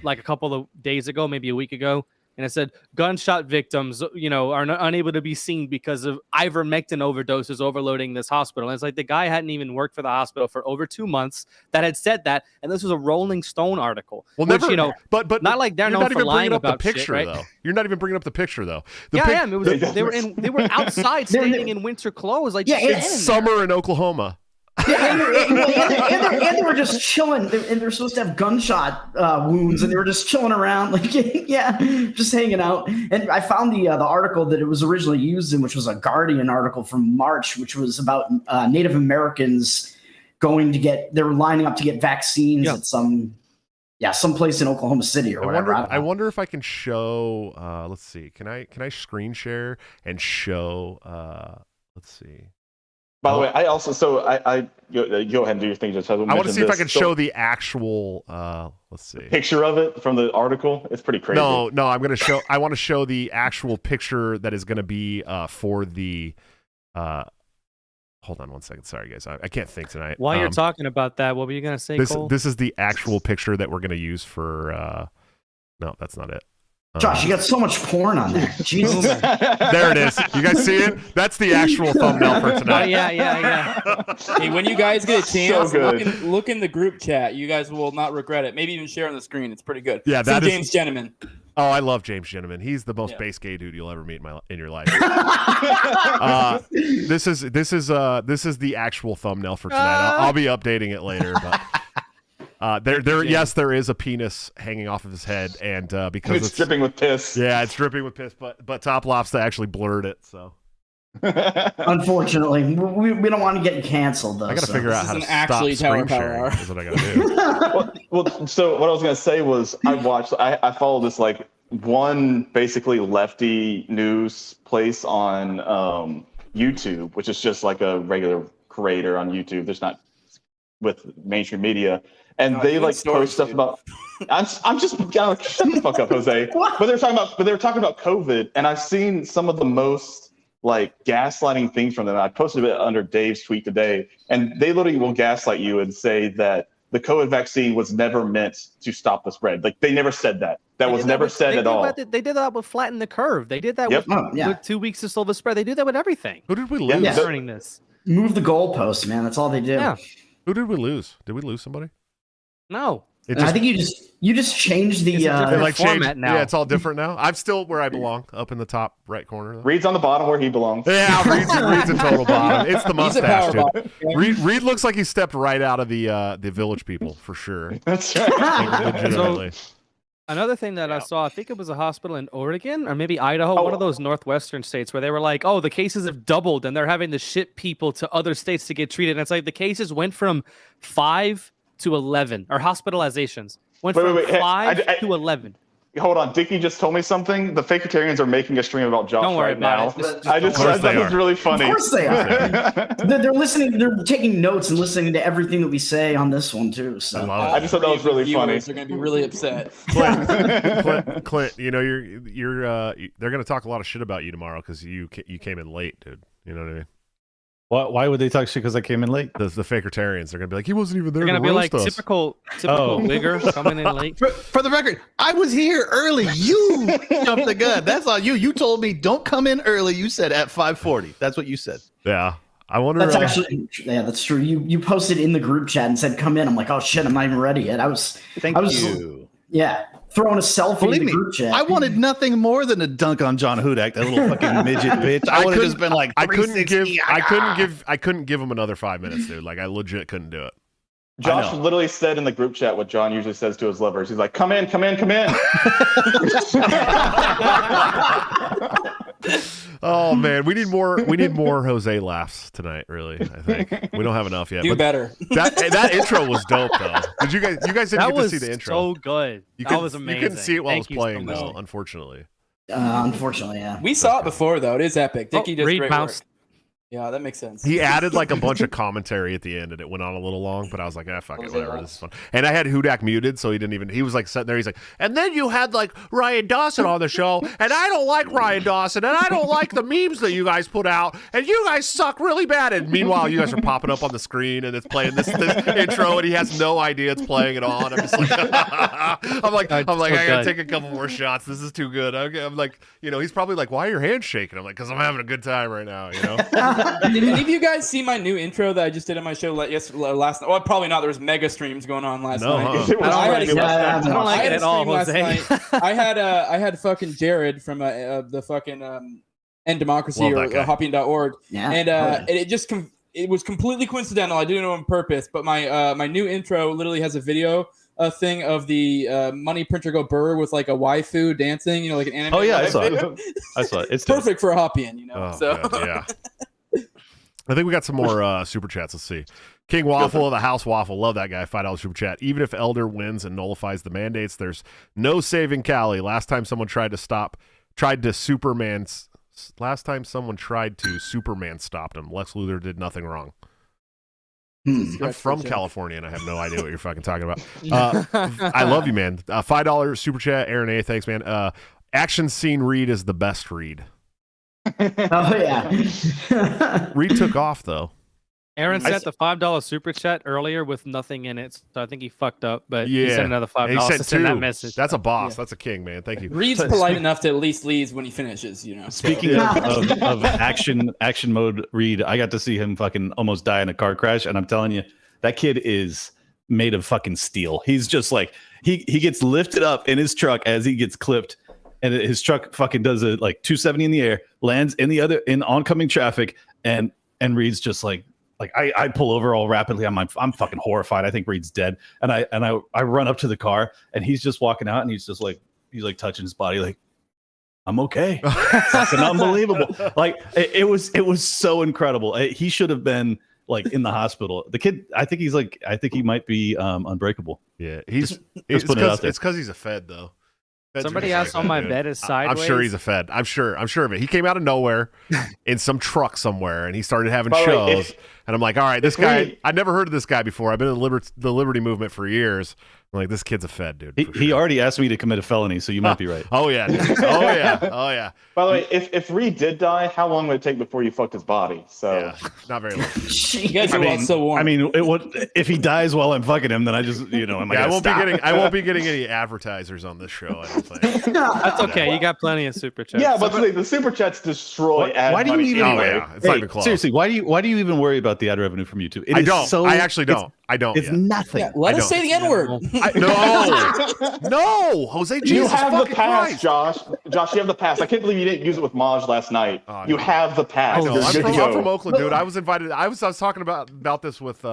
like a couple of days ago, maybe a week ago. And it said gunshot victims, are unable to be seen because of ivermectin overdoses overloading this hospital. And it's like the guy hadn't even worked for the hospital for over 2 months that had said that. And this was a Rolling Stone article. Well, which, but not like they're you're known not for even lying bringing up the about picture shit, right? though. You're not even bringing up the picture though. They were outside standing in winter clothes. Like it's summer in Oklahoma. Yeah, and they were just chilling, and they're supposed to have gunshot wounds, and they were just chilling around, like just hanging out. And I found the article that it was originally used in, which was a Guardian article from March, which was about Native Americans they were lining up to get vaccines at some place in Oklahoma City or whatever. I wonder if I can show. Let's see. Can I screen share and show? Let's see. By the way, I also I go ahead and do your thing. Just I want to see if I can show the actual. Let's see. Picture of it from the article. It's pretty crazy. No, I'm going to show. I want to show the actual picture that is going to be for the. Hold on one second. Sorry, guys. I can't think tonight. While you're talking about that, what were you going to say, Cole? This is the actual picture that we're going to use for. No, that's not it. Josh, you got so much porn on there. Jesus. There it is. You guys see it? That's the actual thumbnail for tonight. Yeah. Hey, when you guys get a chance, So good. look in the group chat. You guys will not regret it. Maybe even share on the screen. It's pretty good. Yeah, that is is James Gentleman. Oh, I love James Gentleman. He's the most base gay dude you'll ever meet in your life. This is the actual thumbnail for tonight. I'll be updating it later, but. There is a penis hanging off of his head, and because it's dripping with piss. Yeah, it's dripping with piss, but Top Lobster actually blurred it. So, unfortunately, we don't want to get canceled though. I got to figure out how to actually stop Tower screen Power sharing. Hour. Is what I got to do. well, so what I was gonna say was I follow this like one basically lefty news place on YouTube, which is just like a regular creator on YouTube. There's not with mainstream media. And they like post stuff about. I'm just shut the fuck up, Jose. But they were talking about COVID, and I've seen some of the most like gaslighting things from them. I posted it under Dave's tweet today, and they literally will gaslight you and say that the COVID vaccine was never meant to stop the spread. Like they never said that. That was never said at all. They did that with flatten the curve. They did that with 2 weeks to slow the spread. They do that with everything. Who did we lose? Learning this. Move the goalposts, man. That's all they do. Yeah. Who did we lose? Did we lose somebody? No. I think you just changed the format now. Yeah, it's all different now. I'm still where I belong, up in the top right corner. Though. Reed's on the bottom where he belongs. Yeah, Reed's a total bottom. It's the mustache, dude. Reed looks like he stepped right out of the Village People for sure. That's right. Legitimately. Another thing that I saw, I think it was a hospital in Oregon or maybe Idaho, one of those northwestern states where they were like, oh, the cases have doubled and they're having to ship people to other states to get treated. And it's like the cases went from 5 to 11, or hospitalizations. Went from 5 to 11. hold on. Dickie just told me something. The Fakertarians are making a stream about Josh Don't worry right now. about it. I thought it was really funny. Of course they are. They're listening. They're taking notes and listening to everything that we say on this one too. So I just thought that was really funny. They're going to be really upset. Clint, you know they're going to talk a lot of shit about you tomorrow because you came in late, dude. You know what I mean? Why would they talk shit because I came in late? The Fakertarians, they're gonna be like, he wasn't even there. They're to gonna be like roast us. typical wigger coming in late. For the record, I was here early. You jumped the gun. That's on you. You told me don't come in early. You said at 5:40. That's what you said. Yeah. I wonder. That's actually, yeah, that's true. You posted in the group chat and said, "Come in." I'm like, "Oh shit, I'm not even ready yet." I was yeah, throwing a selfie in the group chat. I wanted nothing more than to dunk on John Hudak, that little fucking midget bitch. I would have just been like, I couldn't give him another 5 minutes, dude. Like I legit couldn't do it. Josh literally said in the group chat what John usually says to his lovers. He's like, "Come in, come in, come in." Oh man, we need more Jose laughs tonight. Really, I think we don't have enough yet. Do better. That intro was dope though. Did you guys didn't get to see the intro? So good. That was amazing. You couldn't see it while Thank it was playing though. Unfortunately. Unfortunately, yeah. We saw it before though. It is epic. Dickie does Reed great bounced. work. Yeah, that makes sense. He added like a bunch of commentary at the end, and it went on a little long. But I was like, fuck it, whatever. This is fun. And I had Hudak muted, so he didn't even. He was like sitting there. He's like, and then you had like Ryan Dawson on the show, and I don't like Ryan Dawson, and I don't like the memes that you guys put out, and you guys suck really bad. And meanwhile, you guys are popping up on the screen, and it's playing this intro, and he has no idea it's playing it on. I'm just like, I'm like, I gotta take a couple more shots. This is too good. I'm like, he's probably like, why are your hands shaking? I'm like, because I'm having a good time right now. Did any of you guys see my new intro that I just did on my show last night? Well, probably not. There was mega streams going on last night. I don't like it at all, Jose. I had fucking Jared from the fucking End Democracy or Hopping.org. Yeah. And it was completely coincidental. I didn't know on purpose, but my new intro literally has a video thing of the money printer go burr with like a waifu dancing, like an anime. Oh yeah, I saw it. It's perfect for a Hoppian, God, yeah. I think we got some more super chats. Let's see. King Waffle of the House Waffle. Love that guy. $5 super chat. Even if Elder wins and nullifies the mandates, there's no saving Cali. Last time someone tried to Superman stopped him. Lex Luthor did nothing wrong. I'm from California and I have no idea what you're fucking talking about. I love you, man. $5 super chat. Aaron A. Thanks, man. Action scene Reed is the best Reed. Oh yeah. Reed took off though. Aaron sent the $5 super chat earlier with nothing in it, so I think he fucked up. But he sent another $5 to send that message. That's a boss. That's a king, man. Thank you. Reed's polite enough to at least leave when he finishes. Speaking of action mode, Reed, I got to see him fucking almost die in a car crash, and I'm telling you, that kid is made of fucking steel. He's just like he gets lifted up in his truck as he gets clipped. And his truck fucking does a like 270 in the air, lands in oncoming traffic, and Reed's just like I pull over all rapidly. I'm fucking horrified. I think Reed's dead, and I run up to the car, and he's just walking out, and he's like touching his body, like I'm okay. Fucking unbelievable. Like it was so incredible. He should have been like in the hospital. The kid, I think he might be unbreakable. Yeah, it's because he's a Fed though. Somebody else on my bed is sideways. I'm sure he's a Fed. I'm sure of it. He came out of nowhere in some truck somewhere, and he started having shows. And I'm like, all right, this guy. I've never heard of this guy before. I've been in the Liberty movement for years. I'm like, this kid's a Fed, dude. He already asked me to commit a felony, so you might be right. Oh yeah, dude. Oh yeah. By the way, if Reed did die, how long would it take before you fucked his body? So yeah, not very long. You guys are all so warm. I mean, if he dies while I'm fucking him, then I just I won't be getting any advertisers on this show. I don't think. That's okay. You got plenty of super chats. Yeah, but the super chats destroy ad why do you even? anyway. Yeah, it's not even close. Seriously, why do you even worry about the ad revenue from YouTube? I don't. I actually don't. I don't. It's nothing. Yeah, let us say the N-word. No, Jose. Jesus, you have the pass, Christ. Josh. Josh, you have the pass. I can't believe you didn't use it with Maj last night. You have the pass. I'm from Oakland, dude. I was invited. I was talking about this with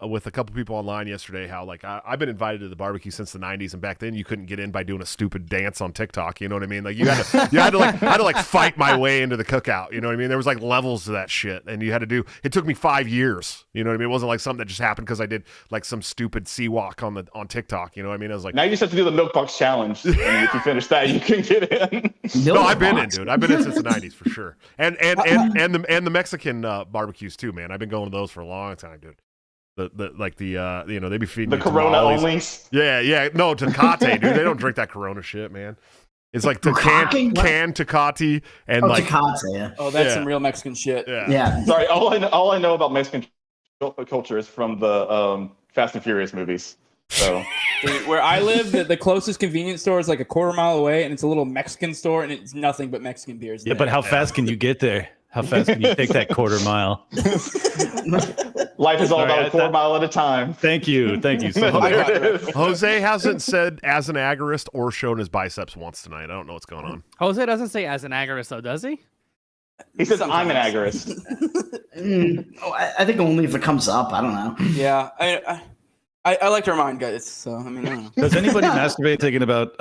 with a couple people online yesterday how like I've been invited to the barbecue since the 90s, and back then you couldn't get in by doing a stupid dance on TikTok. You know what I mean? Like I had to fight my way into the cookout. You know what I mean? There was like levels to that shit, and you had to do. It took me 5 years. You know what I mean? It wasn't like something that just happened because I did like some stupid sea walk on TikTok. You know what I mean? I was like, now you just have to do the milk box challenge, and if you finish that, you can get in. No, I've been in, dude. I've been in since the 90s for sure, and the Mexican barbecues too, man. I've been going to those for a long time, dude. They be feeding the you Corona tamales. only. Yeah. No, Tecate, dude. They don't drink that Corona shit, man. It's like canned Tecate and like Tecate, yeah. Oh, that's some real Mexican shit. Yeah. Sorry, all I know about Mexican culture is from the Fast and Furious movies. So Dude, where I live, the closest convenience store is like a quarter mile away, and it's a little Mexican store, and it's nothing but Mexican beers. Yeah, but how fast can you get there? How fast can you take that quarter mile? Life is all about a quarter mile at a time. Thank you so much. Jose hasn't said as an agorist or shown his biceps once tonight. I don't know what's going on. Jose doesn't say as an agorist, though, does he? He says I'm an agorist. I think only if it comes up. I don't know. Yeah, I like to remind guys. So I mean, I don't know. Does anybody masturbate thinking about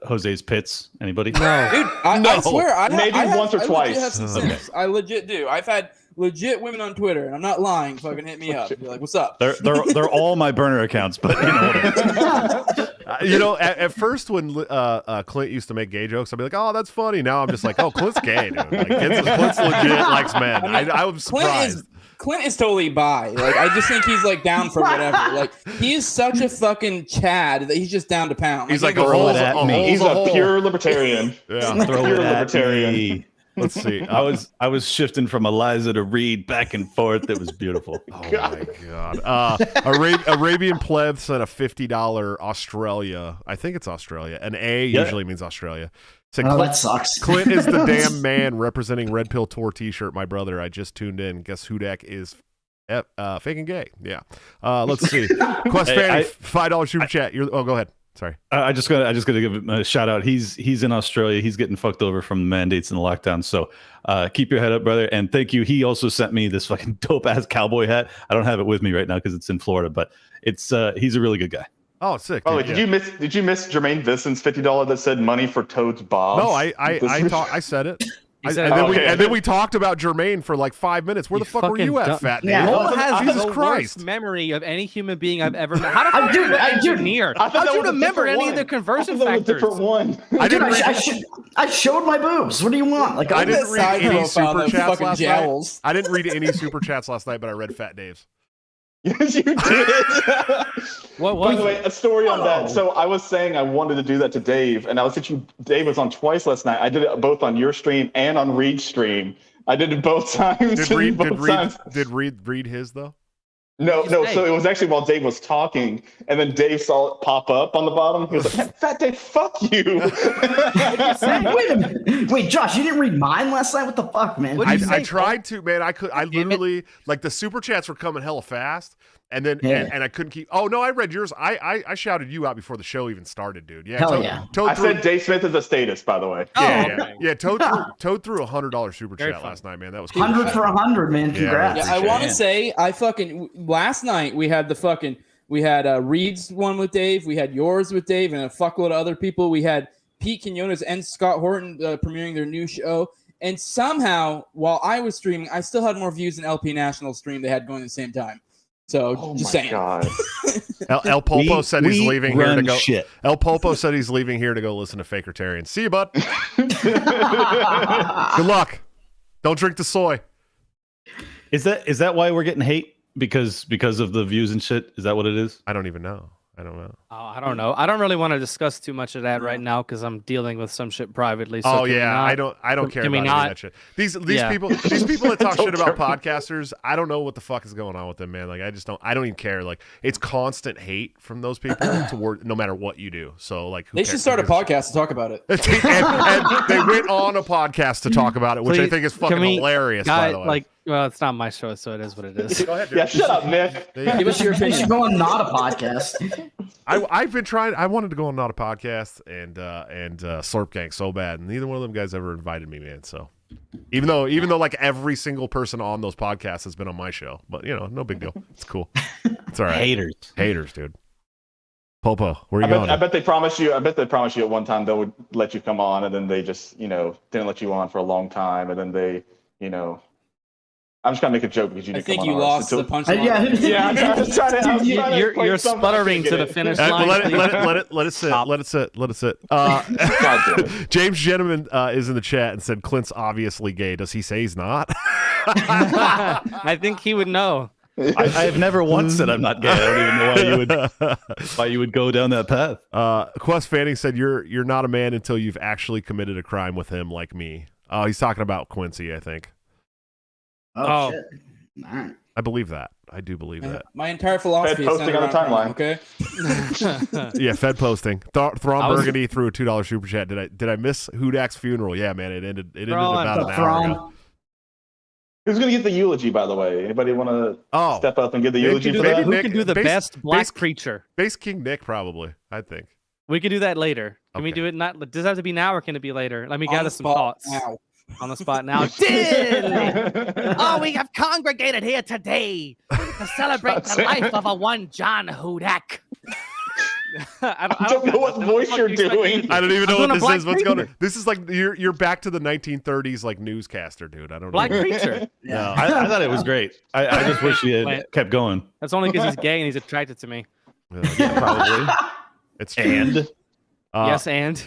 Jose's pits? Anybody? No, dude. I swear, maybe once or twice. Legit have some sense. I legit do. I've had legit women on Twitter, and I'm not lying. Fucking hit me up. Be like, "What's up?" They're all my burner accounts, but at first when Clint used to make gay jokes, I'd be like, "Oh, that's funny." Now I'm just like, "Oh, Clint's gay, dude. Like, Clint's legit likes men." I was surprised. Clint is totally bi. Like, I just think he's like down for whatever. Like, he is such a fucking Chad that he's just down to pound. He's like he's a pure libertarian. Yeah, pure libertarian. Let's see. I was shifting from Eliza to Reed back and forth. It was beautiful. Oh my god. Arabian pleb said a $50 Australia. I think it's Australia. An A usually means Australia. That sucks. Clint is the damn man representing Red Pill Tour T-shirt. My brother. I just tuned in. Guess Hudak is faking gay. Yeah. Let's see. Quest Fanny, $5 super chat. Go ahead. Sorry. I just gotta give him a shout out. He's in Australia. He's getting fucked over from the mandates and the lockdown. So keep your head up, brother. And thank you. He also sent me this fucking dope ass cowboy hat. I don't have it with me right now because it's in Florida, but he's a really good guy. Oh, sick. By the way, did you miss Jermaine Vison's $50 that said money for Toad's Bob? No, I said it. And then we talked about Jermaine for like 5 minutes. Where the fuck were you at, fat Dave? Has Jesus the Christ. worst memory of any human being I've ever met. How the fuck did you engineer? How'd you remember any of the conversion factors? I showed my boobs. What do you want? Like, I didn't read any super chats last night. I didn't read any super chats last night, but I read Fat Dave's. Yes, you did. What was By the way, a story on that. So I was saying I wanted to do that to Dave, and I was thinking Dave was on twice last night. I did it both on your stream and on Reed's stream. I did it both times. Did Reed read his though? No. So it was actually while Dave was talking, and then Dave saw it pop up on the bottom. He was like, "Fat Dave, fuck you." Wait a minute. Wait, Josh, you didn't read mine last night? What the fuck, man? I tried to, man. I literally like the super chats were coming hella fast, and then and I couldn't keep. Oh no, I read yours. I shouted you out before the show even started, dude. Yeah, Hell yeah. I said Dave Smith is a status, by the way. Yeah. Toad threw $100 super chat last night, man. That was cool. 100 for 100, man. Congrats. Yeah, I want to say last night we had Reed's one with Dave, we had yours with Dave, and a fuckload of other people. We had Pete Quinones and Scott Horton premiering their new show, and somehow while I was streaming, I still had more views than LP National stream they had going at the same time. So just saying. God. El Pulpo said he's leaving here to go. Shit. El Pulpo said he's leaving here to go listen to Fakertarian. See you, bud. Good luck. Don't drink the soy. Is that why we're getting hate? Because of the views and shit? Is that what it is? I don't even know. I don't know. Oh, I don't know. I don't really want to discuss too much of that right now because I'm dealing with some shit privately. So I don't care about any of that shit. These people that talk shit about podcasters, I don't know what the fuck is going on with them, man. Like I don't even care. Like it's constant hate from those people toward no matter what you do. So like they should start a podcast to talk about it. and they went on a podcast to talk about it, which I think is fucking hilarious. By the way. Well, it's not my show, so it is what it is. Go ahead, yeah, shut up, Nick. Give us your opinion. You should go on Not a Podcast. I've been trying. I wanted to go on Not a Podcast and Slurp Gang so bad, and neither one of them guys ever invited me, man. So even though like every single person on those podcasts has been on my show, but no big deal. It's cool. It's all right. Haters, dude. Popo, where are you going? I bet they promised you. I bet they promised you at one time they would let you come on, and then they just, didn't let you on for a long time, and then they, I'm just gonna make a joke because you didn't come on. I think you lost the punchline. Yeah. I was trying to. You're sputtering to the finish line. Let it sit. James Gentleman is in the chat and said Clint's obviously gay. Does he say he's not? I think he would know. I have never once said I'm not gay. I don't even know why you would go down that path. Quest Fanning said you're not a man until you've actually committed a crime with him, like me. He's talking about Quincy, I think. Oh. Shit. All right. I believe that. I do believe that. My entire philosophy Fed is posting on the timeline. Okay. Yeah, Fed posting. Thrawn Burgundy threw a $2 super chat. Did I miss Hudak's funeral? Yeah, man, it ended about an hour ago. Who's going to get the eulogy, by the way? Anybody want to step up and give the eulogy for that? Who can do the best black preacher? Base King Nick, probably, I think. We could do that later. Can we do it not? Does it have to be now or can it be later? Let me gather some thoughts. Now. On the spot now. We have congregated here today to celebrate the life of a one John Hudak. I don't know what voice you're doing. I don't even know what this is. What's going on? This is like you're back to the 1930s like newscaster, dude. I don't know. Black preacher. No, I thought it was great. I just wish he had kept going. That's only because he's gay and he's attracted to me. Yeah, probably. It's true. Yes, and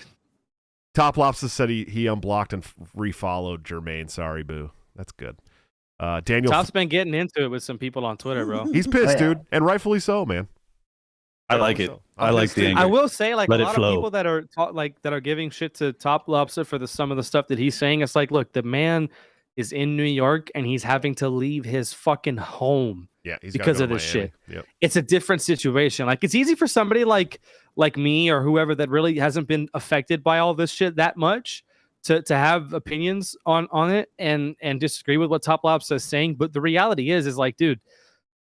Top Lobster said he unblocked and refollowed Jermaine. Sorry, boo. That's good. Daniel Top's been getting into it with some people on Twitter, bro. He's pissed, dude, and rightfully so, man. I like it. I like the anger. I will say, like, Let a it lot flow. of people that are giving shit to Top Lobster for some of the stuff that he's saying. It's like, look, the man is in New York and he's having to leave his fucking home. Yeah, he's because of this shit. Yep. It's a different situation. Like, it's easy for somebody like me or whoever that really hasn't been affected by all this shit that much to have opinions on it and disagree with what Top Lobster is saying. But the reality is like, dude,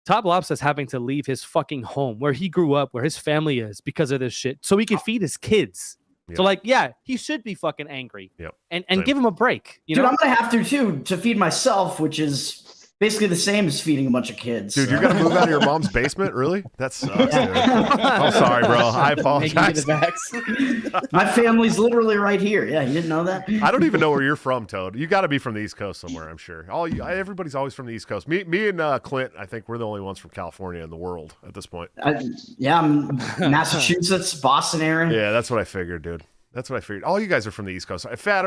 Top Lobster is having to leave his fucking home where he grew up, where his family is because of this shit, so he can feed his kids. Yep. So, like, yeah, he should be fucking angry. Yep. And give him a break. Dude, I'm gonna have to feed myself, which is basically the same as feeding a bunch of kids. Dude, you're gonna move out of your mom's basement? Really? That sucks, dude. I'm sorry, bro. I apologize. My family's literally right here. Yeah, you didn't know that? I don't even know where you're from, Toad. You got to be from the East Coast somewhere, I'm sure. Everybody's always from the East Coast. Me and Clint, I think we're the only ones from California in the world at this point. I'm Massachusetts, Boston area. Yeah, that's what I figured, dude. That's what I figured. All you guys are from the East Coast. Fat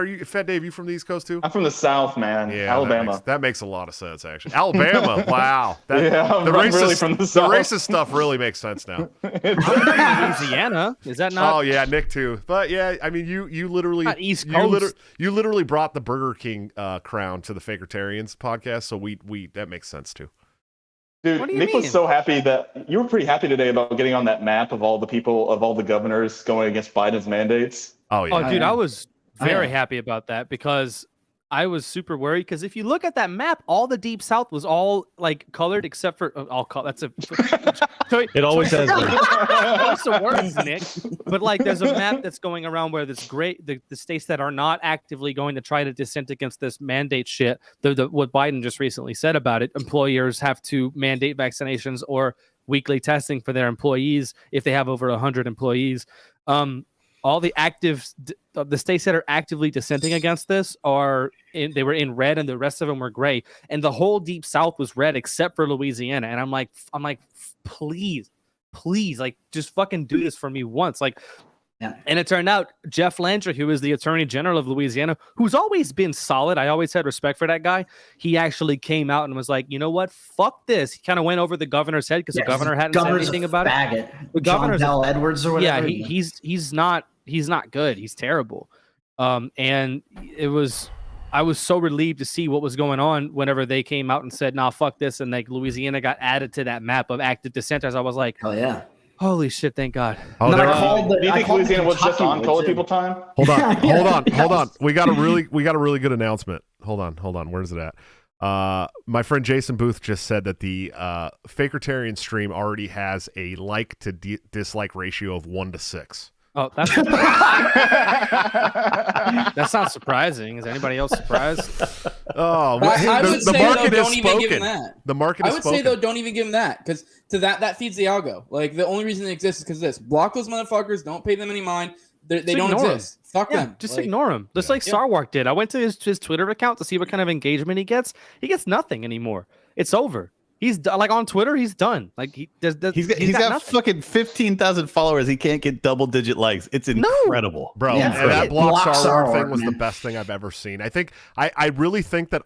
Dave, you from the East Coast too? I'm from the South, man. Yeah, Alabama. That makes a lot of sense, actually. Alabama. Wow. I'm really from the South. The racist stuff really makes sense now. Louisiana. Is that not? Oh yeah, Nick too. But yeah, I mean, you literally not East Coast. You literally brought the Burger King crown to the Fakertarians podcast, so we that makes sense too. Dude, Nick was so happy that you were pretty happy today about getting on that map of all the people, of all the governors going against Biden's mandates. Oh, yeah. Oh, dude, I was very happy about that because I was super worried. Because if you look at that map, all the Deep South was all like colored except for all color. That's a. It always has. That's the words, Nick. But like, there's a map that's going around where this the states that are not actively going to try to dissent against this mandate shit. What Biden just recently said about it, employers have to mandate vaccinations or weekly testing for their employees if they have over 100 employees. All the the states that are actively dissenting against this they were in red and the rest of them were gray. And the whole Deep South was red except for Louisiana. And I'm like, please, like, just fucking do this for me once. Like, yeah. And it turned out Jeff Landry, who is the Attorney General of Louisiana, who's always been solid. I always had respect for that guy. He actually came out and was like, you know what? Fuck this. He kind of went over the governor's head because the governor hadn't said anything about it. The governor's Bell Edwards or whatever. Yeah, he's not good. He's terrible. And I was so relieved to see what was going on whenever they came out and said, nah, fuck this. And like Louisiana got added to that map of active dissenters. I was like, oh yeah. Holy shit, thank God. Do you think Louisiana was just on colored people time? Hold on. We got a really good announcement. Hold on. Where's it at? My friend Jason Booth just said that the Fakertarian stream already has a like to dislike ratio of 1 to 6. Oh, that's that's not surprising. Is anybody else surprised? Oh, I would the say, market though, has don't even give him spoken. that. The market I has would spoken. say, though, don't even give them that, because to that feeds the algo. Like, the only reason they exist is because this. Block those motherfuckers. Don't pay them any mind. They don't ignore 'em. exist. Fuck them. Just Like, ignore him. Just like Sarwark did. I went to his Twitter account to see what kind of engagement he gets. He gets nothing anymore. It's over. He's like on Twitter. He's done. Like he's got got fucking 15,000 followers. He can't get double-digit likes. It's incredible, Bro. Yeah, And that block Sarwark thing was man. the best thing I've ever seen. I think I really think that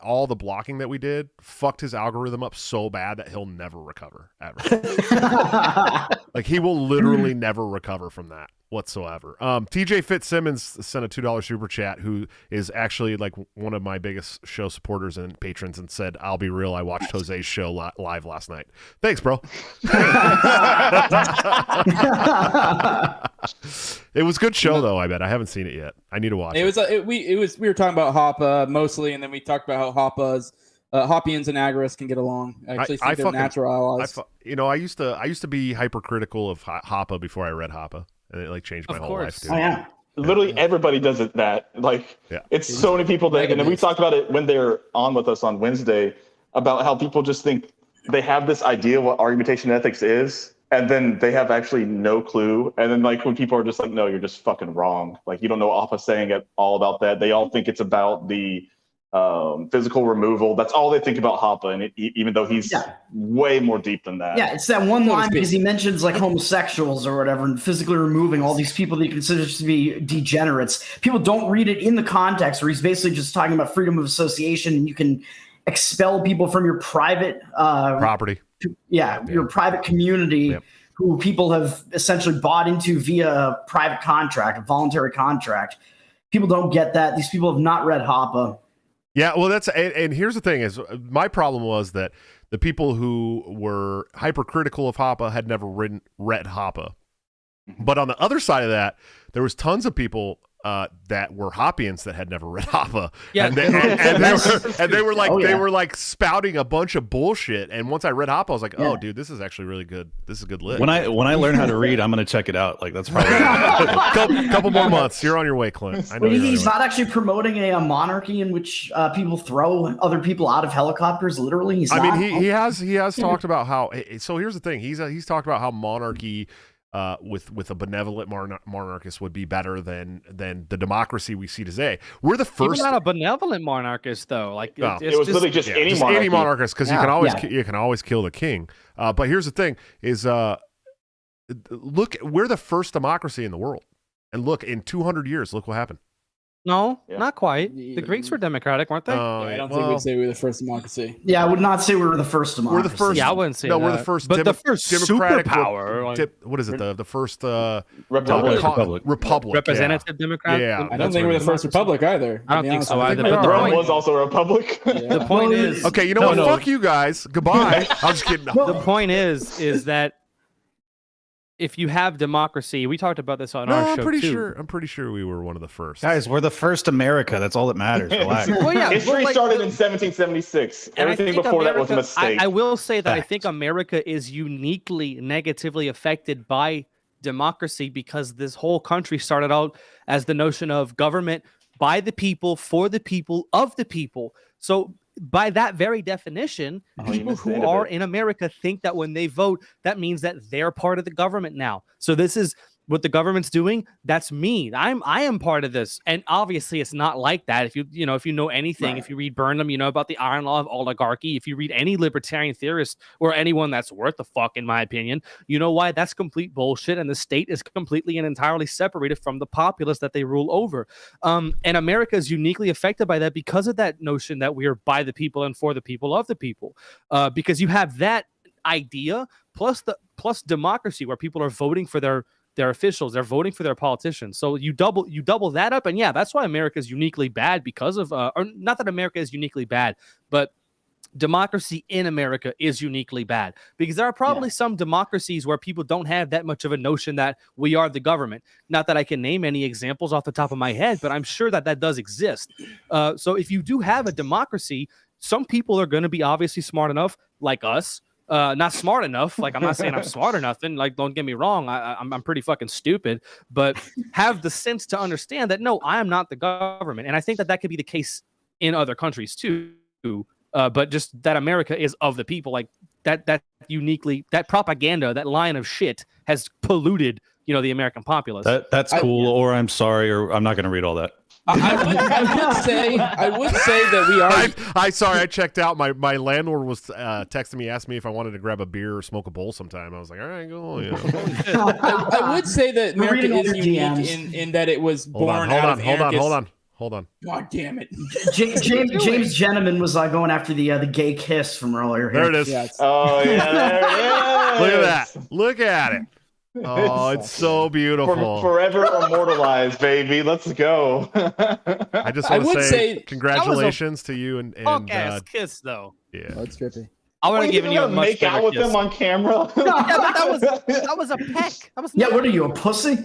all the blocking that we did fucked his algorithm up so bad that he'll never recover ever. Like he will literally never recover from that whatsoever. TJ Fitzsimmons sent a $2 super chat, who is actually like one of my biggest show supporters and patrons, and said, "I'll be real, I watched Jose's show live last night." Thanks, bro. It was a good show though. I bet. I haven't seen it yet. I need to watch it. We were talking about Hoppa mostly, and then we talked about how Hoppians and Agorist can get along. I actually think they're natural allies. I used to be hypercritical of Hoppa before I read Hoppa, and it like changed my whole life. Dude. Oh yeah. Literally everybody does it. It's so many people that, and then we talked about it when they're on with us on Wednesday about how people just think they have this idea what argumentation ethics is, and then they have actually no clue. And then like when people are just like, no, you're just fucking wrong. Like you don't know what Hoppa's saying at all about that. They all think it's about the physical removal. That's all they think about Hoppa, and even though he's way more deep than that. Yeah, it's that one line because he mentions like homosexuals or whatever, and physically removing all these people that he considers to be degenerates. People don't read it in the context where he's basically just talking about freedom of association, and you can expel people from your private property. Your private community, who people have essentially bought into via a private contract, a voluntary contract. People don't get that. These people have not read Hoppa. Yeah, well, and here's the thing: is my problem was that the people who were hypercritical of Hoppa had never read Hoppa. But on the other side of that, there was tons of people that were Hoppians that had never read Hoppa. Yeah, and they were like spouting a bunch of bullshit. And once I read Hoppa, I was like, oh, dude, this is actually really good. This is a good lit. When I learn how to read, I'm gonna check it out. Like that's probably couple more months. You're on your way, Clint. I know he's not actually promoting a monarchy in which people throw other people out of helicopters. Literally, he has talked about how. So here's the thing: he's talked about how monarchy. With a benevolent monarchist would be better than the democracy we see today. We're the first. Even not a benevolent monarchist though. Like it was really just any monarchist because you can always kill the king. But here's the thing: is look, we're the first democracy in the world, and look, in 200 years, look what happened. No, not quite. The Greeks were democratic, weren't they? I don't think we'd say we were the first democracy. Yeah, I would not say we were the first democracy. We're the first. Yeah, I wouldn't say no. that. We're the first. But the first democratic superpower. What is it? The first republic. Representative democrat. Yeah, I don't think we're the first republic either. I don't think so either. But Rome was also a republic. The point is, okay, you know what? Fuck you guys. Goodbye. I'm just kidding. The point is that if you have democracy, we talked about this on our show too. I'm pretty sure we were one of the first. Guys, we're the first America. That's all that matters. Relax. History started in 1776. Everything before that was a mistake. I will say that I think America is uniquely negatively affected by democracy because this whole country started out as the notion of government by the people, for the people, of the people. So by that very definition, people who are in America think that when they vote, that means that they're part of the government now. So this is what the government's doing. That's me. I am part of this. And obviously it's not like that. If you know anything, if you read Burnham, you know about the iron law of oligarchy. If you read any libertarian theorist or anyone that's worth the fuck, in my opinion, you know why that's complete bullshit. And the state is completely and entirely separated from the populace that they rule over. And America is uniquely affected by that because of that notion that we are by the people and for the people, of the people. Because you have that idea plus democracy where people are voting for their officials, they're voting for their politicians. So you double that up, and yeah, that's why America is uniquely bad because of, or not that America is uniquely bad, but democracy in America is uniquely bad because there are probably some democracies where people don't have that much of a notion that we are the government. Not that I can name any examples off the top of my head, but I'm sure that does exist. So if you do have a democracy, some people are going to be obviously smart enough, like us, not smart enough. Like, I'm not saying I'm smart or nothing. Like, don't get me wrong. I'm pretty fucking stupid, but have the sense to understand that, no, I am not the government. And I think that could be the case in other countries too. But just that America is of the people, like that uniquely, that propaganda, that line of shit has polluted, the American populace. That's cool. Or I'm sorry, or I'm not going to read all that. I would say that we are. I checked out. My landlord was texting me, asked me if I wanted to grab a beer or smoke a bowl sometime. I was like, all right, go. I would say that America is unique in that it was born out of anarchist. Hold on. God damn it. James Jenneman was going after the gay kiss from earlier. There it is. Yeah, Oh yeah, there it is. Look at that. Look at it. Oh, it's so beautiful. Forever immortalized, baby. Let's go. I just want to say congratulations to you and fuck-ass kiss, though. Yeah. That's trippy. I would have given you a much make out with kiss. them on camera. Yeah, but that was a peck. That was what are you, a pussy?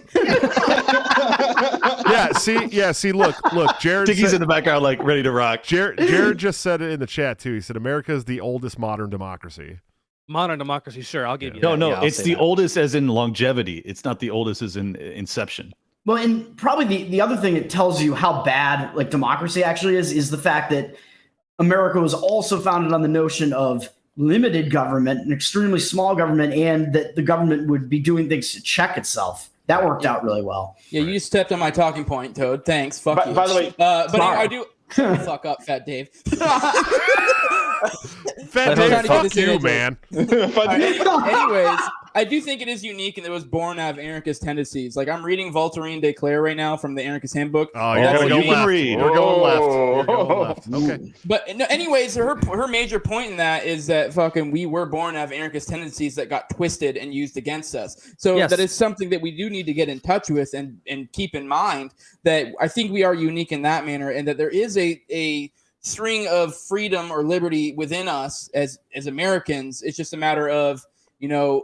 See, look, Jared. Dickie's in the background, like ready to rock. Jared just said it in the chat too. He said America is the oldest modern democracy. Modern democracy, sure, I'll give you that. No, Yeah, it's the oldest as in longevity. It's not the oldest as in inception. Well, and probably the other thing that tells you how bad like democracy actually is the fact that America was also founded on the notion of limited government, an extremely small government, and that the government would be doing things to check itself. That worked out really well. Yeah, you stepped on my talking point, Toad. Thanks. Fuck you. By the way, but I do. Fuck up, Fat Dave. Fat Dave, fuck you, man. Anyways, I do think it is unique and it was born out of anarchist tendencies. Like, I'm reading Voltairine de Cleyre right now from the Anarchist Handbook. Oh, you're going to go left. We're going left. You're going left. Okay. But no, anyways, her major point in that is that fucking we were born out of anarchist tendencies that got twisted and used against us. So that is something that we do need to get in touch with and keep in mind, that I think we are unique in that manner, and that there is a string of freedom or liberty within us as Americans. It's just a matter of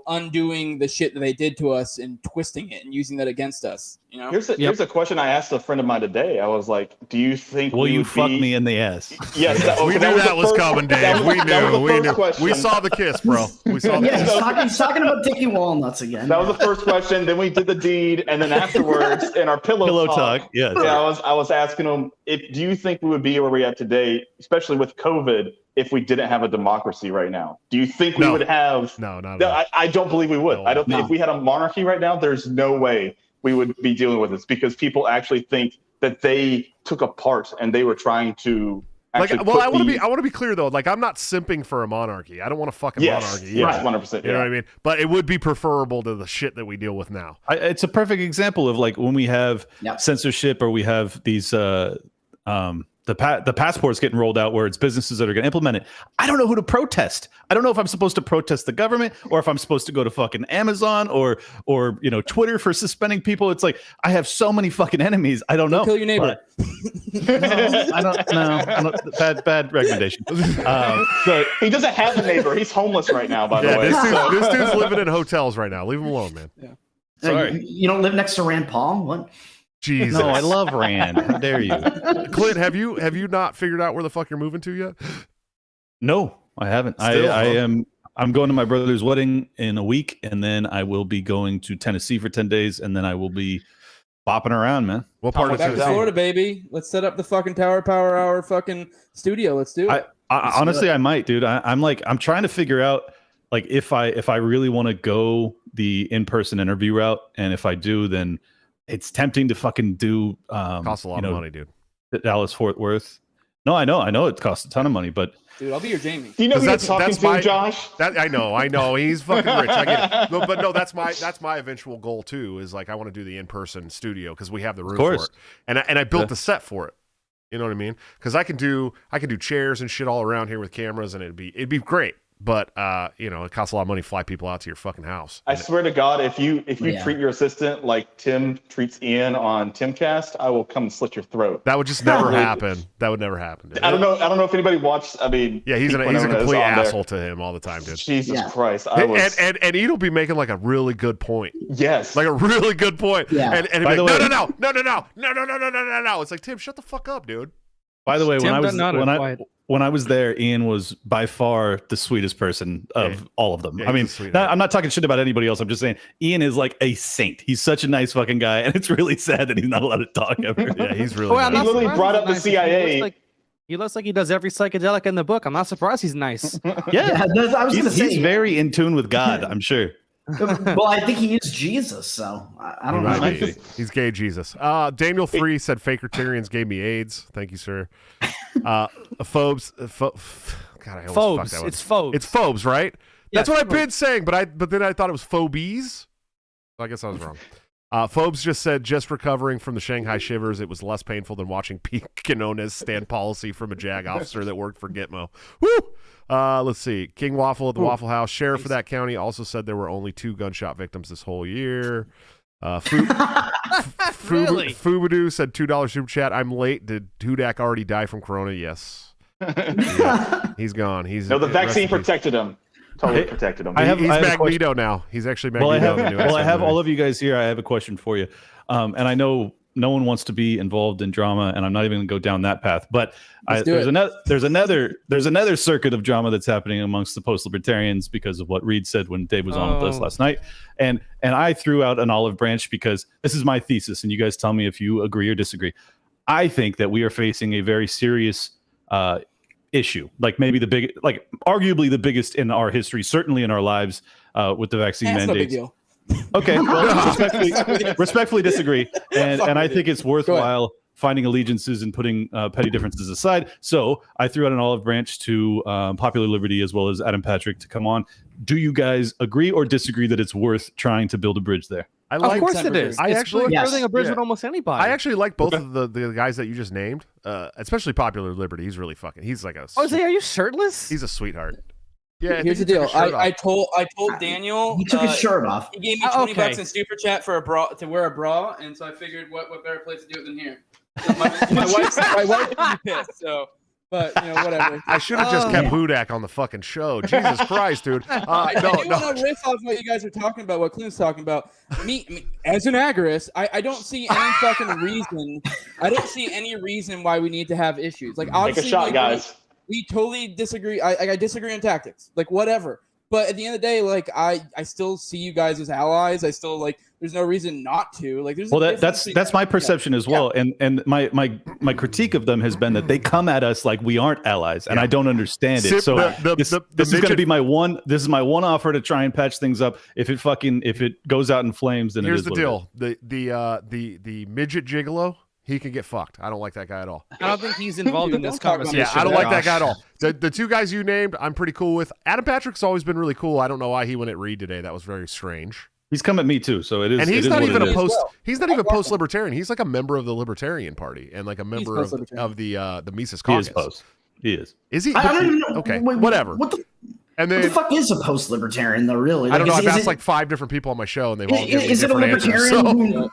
undoing the shit that they did to us and twisting it and using that against us. Here's a question I asked a friend of mine today. I was like, "Do you think will you fuck me in the ass?" Yes, we knew that was coming, Dave. We knew. We saw the kiss, bro. We saw the kiss. He's talking about Dickie Walnuts again. That was the first question. Then we did the deed, and then afterwards, in our pillow talk, yes. Yeah, I was asking him, do you think we would be where we're at today, especially with COVID, if we didn't have a democracy right now? Do you think we would have? No, not. I don't believe we would. No, I don't think if we had a monarchy right now, there's no way we would be dealing with this, because people actually think that they took a part and they were trying to. I want to be clear though. Like, I'm not simping for a monarchy. I don't want a fucking monarchy. Yes, 100%. You know what I mean? But it would be preferable to the shit that we deal with now. It's a perfect example of like when we have censorship, or we have these the passports getting rolled out where it's businesses that are going to implement it. I don't know who to protest. I don't know if I'm supposed to protest the government, or if I'm supposed to go to fucking Amazon or Twitter for suspending people. It's like, I have so many fucking enemies. I don't know. Kill your neighbor. I don't know. Bad recommendation. But he doesn't have a neighbor. He's homeless right now, by the way. This dude's living in hotels right now. Leave him alone, man. Yeah. Sorry. You don't live next to Rand Paul? What? Jesus. No, I love Rand. How dare you? Clint, have you not figured out where the fuck you're moving to yet? No, I haven't. I'm going to my brother's wedding in a week, and then I will be going to Tennessee for 10 days, and then I will be bopping around, man. What part of Tennessee? Florida, baby. Let's set up the fucking Tower Power Hour fucking studio. Let's do it. Honestly, I might, dude. I'm trying to figure out, like, if I really want to go the in-person interview route, and if I do, then it's tempting to fucking do. Costs a lot of money, dude. Dallas Fort Worth. No, I know it costs a ton of money, but dude, I'll be your Jamie. Do you know who you're talking to, Josh? I know. He's fucking rich. I get it. But no, that's my eventual goal too. Is like, I want to do the in-person studio because we have the room for it, and I built the set for it. You know what I mean? Because I can do chairs and shit all around here with cameras, and it'd be great. But it costs a lot of money to fly people out to your fucking house. I swear to God, if you treat your assistant like Tim treats Ian on Timcast, I will come and slit your throat. That would just never happen. That would never happen. Dude. I don't know if anybody watched. I mean, yeah, he's a complete asshole to him all the time, dude. Jesus Christ! And Ian will be making like a really good point. Yes, like a really good point. Yeah. And by the way, no. It's like, Tim, shut the fuck up, dude. By the way, when when I was there, Ian was by far the sweetest person of all of them. Yeah, I mean, he's a sweetheart. I'm not talking shit about anybody else. I'm just saying Ian is like a saint. He's such a nice fucking guy, and it's really sad that he's not allowed to talk ever. Yeah, he's really. I'm He not literally surprised brought he's up the nice. CIA. He looks like he does every psychedelic in the book. I'm not surprised he's nice. Yeah, I was gonna say he's very in tune with God, I'm sure. well, I think he is Jesus, so I don't know. He's gay Jesus. Daniel 3 said Fakertarians gave me AIDS. Thank you, sir. Phobes. God, I almost Phobes. fucked that one. It's phobes. It's phobes, right? Yeah, That's what I've phobes. been saying, but then I thought it was phobies. I guess I was wrong. Phobes just said, just recovering from the Shanghai shivers. It was less painful than watching Pete Quinones stand policy from a JAG officer that worked for Gitmo. Woo! Let's see. King Waffle at the Waffle House. Sheriff of that county also said there were only 2 gunshot victims this whole year. Really? Fubadoo said $2 super chat. I'm late. Did Hudak already die from corona? Yes. Yeah, he's gone. No, the vaccine protected him. Totally protected him. He's Magneto now. He's actually Magneto. I have all of you guys here. I have a question for you. And I know no one wants to be involved in drama, and I'm not even going to go down that path. But there's another circuit of drama that's happening amongst the post-libertarians because of what Reed said when Dave was on with us last night. And I threw out an olive branch because this is my thesis, and you guys tell me if you agree or disagree. I think that we are facing a very serious issue, like maybe arguably the biggest in our history, certainly in our lives, with the vaccine That's mandates. no big deal. Okay, well, respectfully disagree, and I think it's worthwhile finding allegiances and putting petty differences aside. So I threw out an olive branch to Popular Liberty as well as Adam Patrick to come on. Do you guys agree or disagree that it's worth trying to build a bridge there? Of course it is. It's worth building a bridge with almost anybody. I actually like both of the guys that you just named, especially Popular Liberty. He's really fucking. He's like a. Jose, are you shirtless? He's a sweetheart. Yeah. Here's the deal. I told Daniel He took his shirt off. He gave me $20 in super chat for a bra to wear a bra, and so I figured what better place to do it than here. So my wife's gonna be pissed. So, but whatever. I should have just kept Hudak on the fucking show. Jesus Christ, dude. I do want to riff off what you guys are talking about, what Clint's talking about. Me as an agorist, I don't see any fucking reason. I don't see any reason why we need to have issues. Like, obviously, Take a shot, guys. We totally disagree. I disagree on tactics, like whatever. But at the end of the day, like I still see you guys as allies. I still there's no reason not to. Like there's that's my perception as well. Yeah. And my critique of them has been that they come at us like we aren't allies, and I don't understand it. So this is going to be my one. This is my one offer to try and patch things up. If it goes out in flames, then here's the deal: the midget gigolo. He can get fucked. I don't like that guy at all. I don't think he's involved in this conversation. Yeah, I don't like that guy at all. The 2 guys you named, I'm pretty cool with. Adam Patrick's always been really cool. I don't know why he went at Reed today. That was very strange. He's come at me too, so it is. And he's not even a post. Well. He's not even post-libertarian. He's like a member of the Libertarian Party and like a member of the Mises Caucus. He is post. He is. Is he? I don't even know. Okay, Wait, whatever. What the And then, what the fuck is a post-libertarian, though? Really, I don't know. I've asked it, like 5 different people on my show, and they've all given me is it a different libertarian? answers.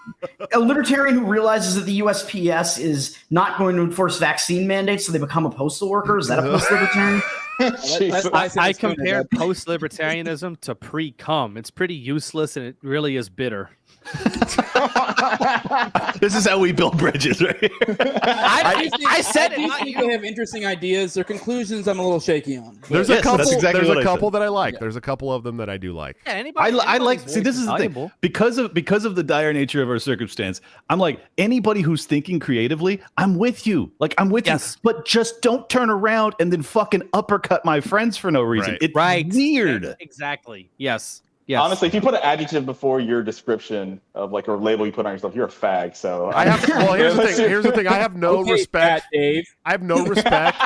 A libertarian who realizes that the USPS is not going to enforce vaccine mandates, so they become a postal worker? Is that a post-libertarian? I compared post-libertarianism to pre-cum. It's pretty useless, and it really is bitter. This is how we build bridges, right here. I said it. I think they have interesting ideas. Their conclusions, I'm a little shaky on. There's a couple. There's a couple that I like. Yeah. There's a couple of them that I do like. Yeah, anybody. I like. See, this is the thing. Because of the dire nature of our circumstance, I'm like anybody who's thinking creatively. I'm with you. Like I'm with you. But just don't turn around and then fucking uppercut my friends for no reason. Right. It's weird. Exactly. Yes. Yes. Honestly, if you put an adjective before your description of like or label you put on yourself, you're a fag. So I have. Well, here's the thing. Here's the thing. I have no respect. Dave. I have no respect.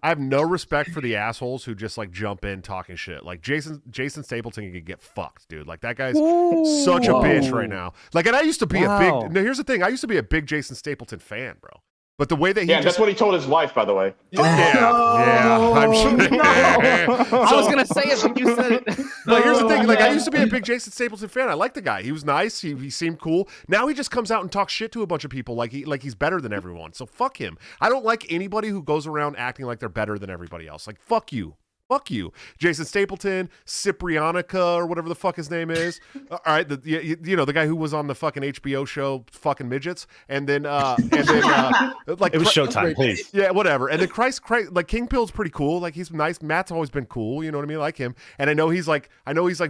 I have no respect for the assholes who just like jump in talking shit. Like Jason Stapleton can get fucked, dude. Like that guy's such a bitch right now. Like, and I used to be a big. No, here's the thing. I used to be a big Jason Stapleton fan, bro. But the way that he that's what he told his wife, by the way. I'm sure. I was gonna say it when you said it. No, here's the thing. Like, I used to be a big Jason Stapleton fan. I like the guy. He was nice. He seemed cool. Now he just comes out and talks shit to a bunch of people like he's better than everyone. So fuck him. I don't like anybody who goes around acting like they're better than everybody else. Like fuck you. Fuck you. Jason Stapleton, Ciprianica, or whatever the fuck his name is. All right, you know, the guy who was on the fucking HBO show, fucking midgets, and then like it was Showtime, please. Yeah, whatever. And then Christ, like King Pill's pretty cool. Like he's nice. Matt's always been cool. You know what I mean? I like him. And I know he's like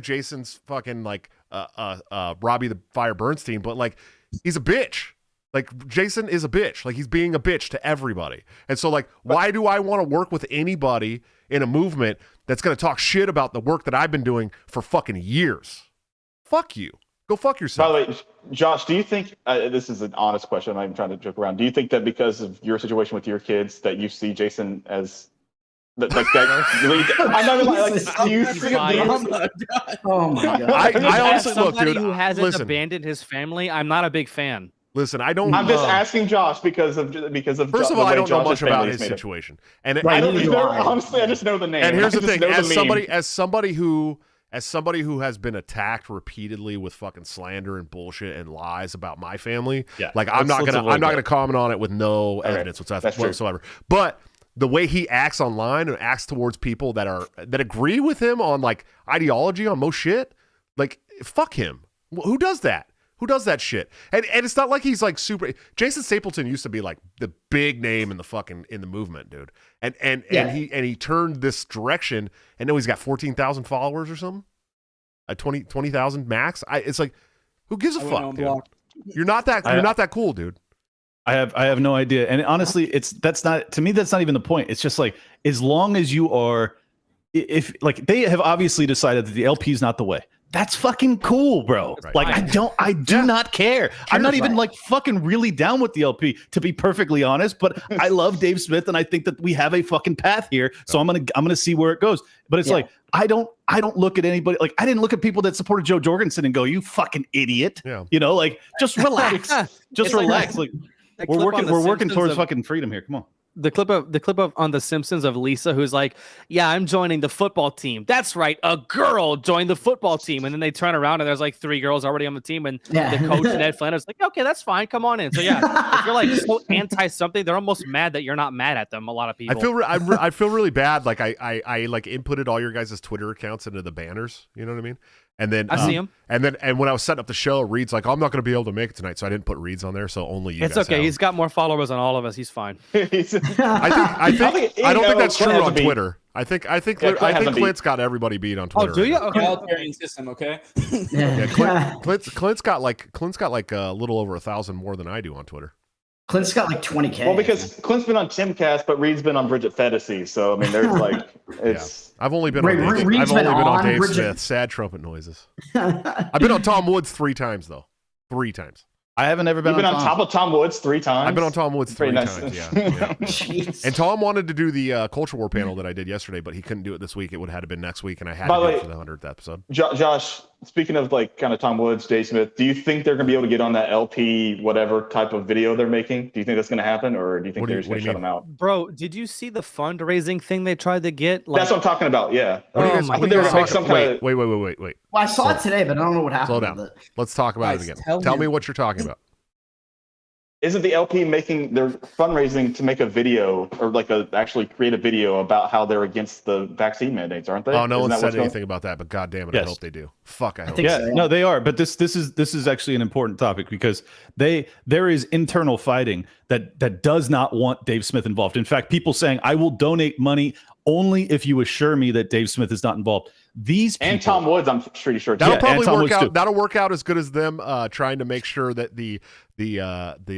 Jason's fucking like Robbie the Fire Bernstein, but like he's a bitch. Like Jason is a bitch. Like he's being a bitch to everybody. And so like, why do I want to work with anybody in a movement that's going to talk shit about the work that I've been doing for fucking years? Fuck you. Go fuck yourself. By the way, Josh, do you think this is an honest question? I'm not even trying to joke around. Do you think that because of your situation with your kids, that you see Jason as like that? I'm not like you see Oh my god! I honestly As look, somebody dude. who hasn't Listen, abandoned his family, I'm not a big fan. listen. I don't. I'm just asking Josh because of First of all, I don't know much about his situation. situation, and I don't either. Honestly, I just know the name. And here's I the just thing: know the as meme. somebody who has been attacked repeatedly with fucking slander and bullshit and lies about my family, like I'm not gonna comment on it with no evidence whatsoever. But the way he acts online and acts towards people that agree with him on like ideology on most shit, like fuck him. Who does that? Who does that shit? And it's not like he's like super. Jason Stapleton used to be like the big name in the movement, dude. And he turned this direction, and now he's got 14,000 followers or something. 20,000 max. It's like, who gives a fuck, dude? You're not that cool, dude. I have no idea. And honestly, that's not even the point. It's just like, as long as you are, if like they have obviously decided that the LP is not the way. That's fucking cool, bro. Right. Like I do not care. I'm not even like fucking really down with the LP, to be perfectly honest. But I love Dave Smith, and I think that we have a fucking path here. So I'm gonna see where it goes. But it's like I don't look at anybody like I didn't look at people that supported Joe Jorgensen and go, "You fucking idiot." Yeah. You know, like just relax. Just relax. Like we're working towards fucking freedom here. Come on. The clip of on The Simpsons of Lisa, who's like, "Yeah, I'm joining the football team." That's right, a girl joined the football team, and then they turn around and there's like 3 girls already on the team, and the coach Ned Flanders like, "Okay, that's fine, come on in." So yeah, if you're like so anti something, they're almost mad that you're not mad at them. A lot of people. I feel really bad. Like I like inputted all your guys' Twitter accounts into the banners. You know what I mean? And then I see him. And when I was setting up the show, Reed's like, "I'm not going to be able to make it tonight," so I didn't put Reed's on there. So only you. It's guys okay. have. He's got more followers than all of us. He's fine. I don't think that's true on Twitter. I think Clint's got everybody beat on Twitter. Oh, do you? Okay. Fakertarian system, okay. Clint's got like a little over 1,000 more than I do on Twitter. Clint's got like 20K. Well, because Clint's been on Timcast, but Reed's been on Bridget Fedesi. So I mean, there's like it's. I've only been on Dave Smith. Sad trumpet noises. I've been on Tom Woods 3 times though. 3 times. I haven't ever been. You've been on top of Tom Woods 3 times. I've been on Tom Woods 3 nice. times. Yeah. And Tom wanted to do the Culture War panel that I did yesterday, but he couldn't do it this week. It would have been next week, and I had to do it for the 100th episode. Josh, speaking of like kind of Tom Woods, Dave Smith, do you think they're going to be able to get on that LP whatever type of video they're making? Do you think that's going to happen, or do you think they're just going to shut them out? Bro, did you see the fundraising thing they tried to get? That's what I'm talking about. Yeah. Wait. Well, I saw it today, but I don't know what happened. Slow down. Let's talk about it again. Tell me what you're talking about. Isn't the LP making their fundraising to make a video or like actually create a video about how they're against the vaccine mandates, aren't they? Oh, no one said anything about that, but God damn it, I hope they do. Fuck, I hope. No, they are. But this is actually an important topic because there is internal fighting that does not want Dave Smith involved. In fact, people saying, "I will donate money only if you assure me that Dave Smith is not involved." These people, and Tom Woods, I'm pretty sure. That'll probably work out. That'll work out as good as them trying to make sure that the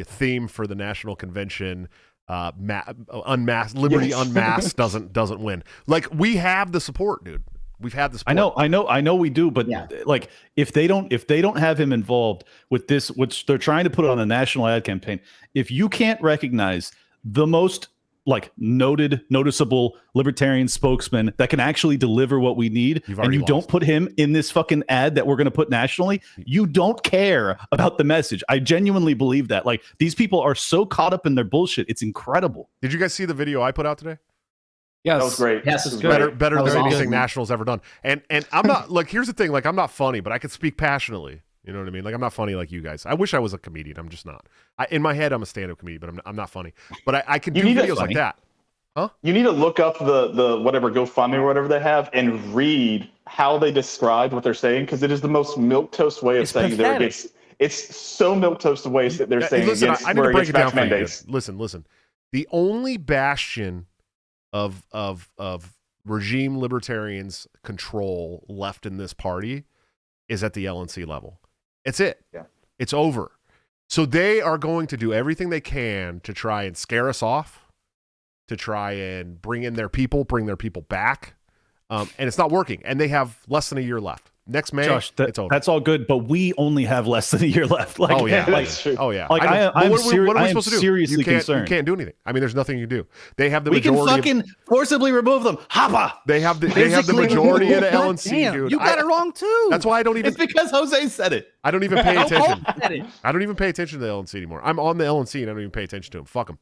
theme for the national convention, unmasked liberty unmasked, doesn't win. Like we have the support, dude. We've had the support. I know we do, but like if they don't have him involved with this, which they're trying to put on a national ad campaign, if you can't recognize the most like noticeable libertarian spokesman that can actually deliver what we need, and you don't put him in this fucking ad that we're going to put nationally, you don't care about the message. I genuinely believe that. Like these people are so caught up in their bullshit. It's incredible. Did you guys see the video I put out today? Yes. That was great. Yes, it was better than anything National's ever done. And I'm not like, here's the thing, like I'm not funny, but I can speak passionately. You know what I mean? Like I'm not funny like you guys. I wish I was a comedian. I'm just not. In my head, I'm a stand-up comedian, but I'm not funny. But I can do videos like that. Huh? You need to look up the whatever GoFundMe or whatever they have and read how they describe what they're saying, because it is the most milquetoast way of saying there against. It's so milquetoast ways that they're saying listen, against. I need to break it down for you. Mandates. Listen. The only bastion of regime libertarians' control left in this party is at the LNC level. It's it. Yeah. It's over. So they are going to do everything they can to try and scare us off, to try and bring their people back. And it's not working. And they have less than a year left. Next May, Josh, it's over. That's all good, but we only have less than a year left. Like, oh yeah, that's true. Oh yeah. Like what are we supposed to do? Seriously concerned. You can't do anything. I mean, there's nothing you can do. They have the We can majority. fucking forcibly remove them. Hoppa. They have the majority of the LNC, Damn, dude. you got it wrong too. That's why I don't even. It's because Jose said it. I don't even pay attention. said it. I don't even pay attention to the LNC anymore. I'm on the LNC and I don't even pay attention to them. Fuck them.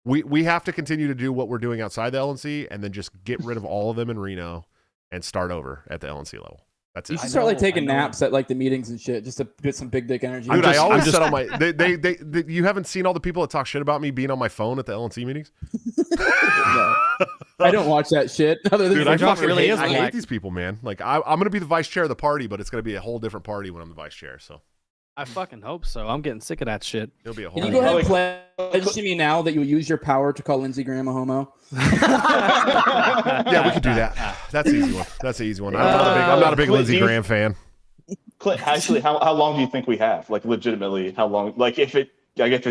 We have to continue to do what we're doing outside the LNC and then just get rid of all of them in Reno and start over at the LNC level. That's it. You should start like taking naps at like the meetings and shit, just to get some big dick energy. Dude, I always set on my. They you haven't seen all the people that talk shit about me being on my phone at the LNC meetings? I don't watch that shit. Other than Dude, I fucking really hate, is hate these people, man. Like I'm gonna be the vice chair of the party, but it's gonna be a whole different party when I'm the vice chair. So I fucking hope so. I'm getting sick of that shit. it'll be a whole. Can you go ahead and pledge to me now that you'll use your power to call Lindsey Graham a homo? Yeah, we could do that. That's an easy one. That's an easy one. I'm not a big Lindsey Graham fan. Clint, actually, how long do you think we have? Like, legitimately, how long? Like, if it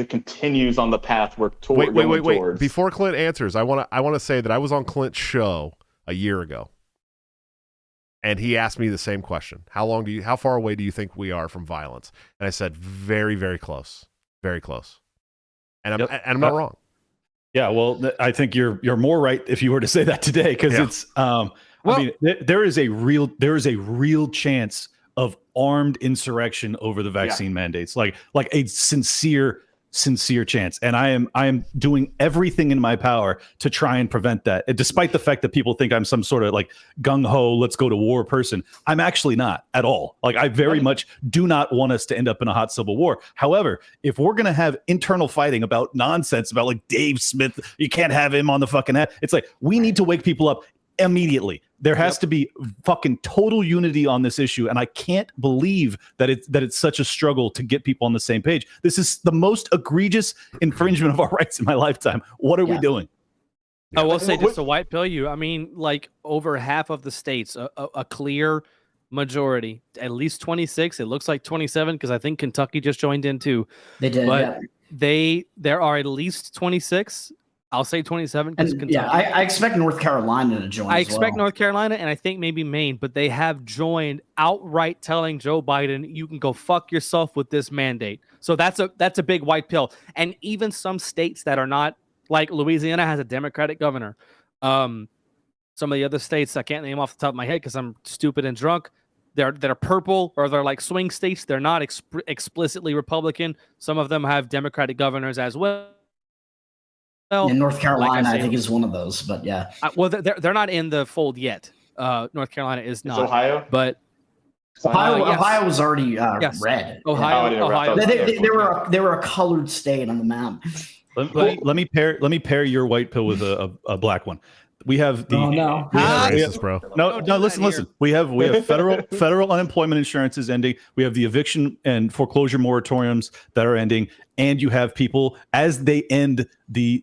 continues on the path we're Wait. towards. Before Clint answers, I want to say that I was on Clint's show a year ago, and he asked me the same question: how far away do you think we are from violence? And I said, very, very close, very close. And I'm not wrong. Yeah, well, I think you're more right if you were to say that today, because it's. I mean, there is a real chance of armed insurrection over the vaccine mandates, like a sincere chance. And I am doing everything in my power to try and prevent that. And despite the fact that people think I'm some sort of like gung-ho, let's go to war person, I'm actually not at all. Like, I very much do not want us to end up in a hot civil war. However, if we're going to have internal fighting about nonsense, about like Dave Smith, you can't have him on the fucking head. It's like, we need to wake people up immediately. There has to be fucking total unity on this issue, and I can't believe that it's such a struggle to get people on the same page. This is the most egregious infringement of our rights in my lifetime. What are we doing? I will say, just to white pill you, I mean, like over half of the states, a clear majority, at least 26. It looks like 27 because I think Kentucky just joined in too. They did, but there are at least 26. I'll say 27 because Kentucky. Yeah, I expect North Carolina to join. I expect North Carolina, and I think maybe Maine, but they have joined outright telling Joe Biden, "You can go fuck yourself with this mandate." So that's a big white pill. And even some states that are not, like Louisiana has a Democratic governor. Some of the other states I can't name off the top of my head because I'm stupid and drunk. They're purple, or they're like swing states. They're not explicitly Republican. Some of them have Democratic governors as well. And North Carolina, I think, is one of those. But yeah, well, they're not in the fold yet. North Carolina is not. Ohio? But Ohio was already red. Ohio. They were a colored state on the map. Let me pair your white pill with a black one. We have the racist, bro. No, listen. We have federal unemployment insurance is ending. We have the eviction and foreclosure moratoriums that are ending, and you have people, as they end the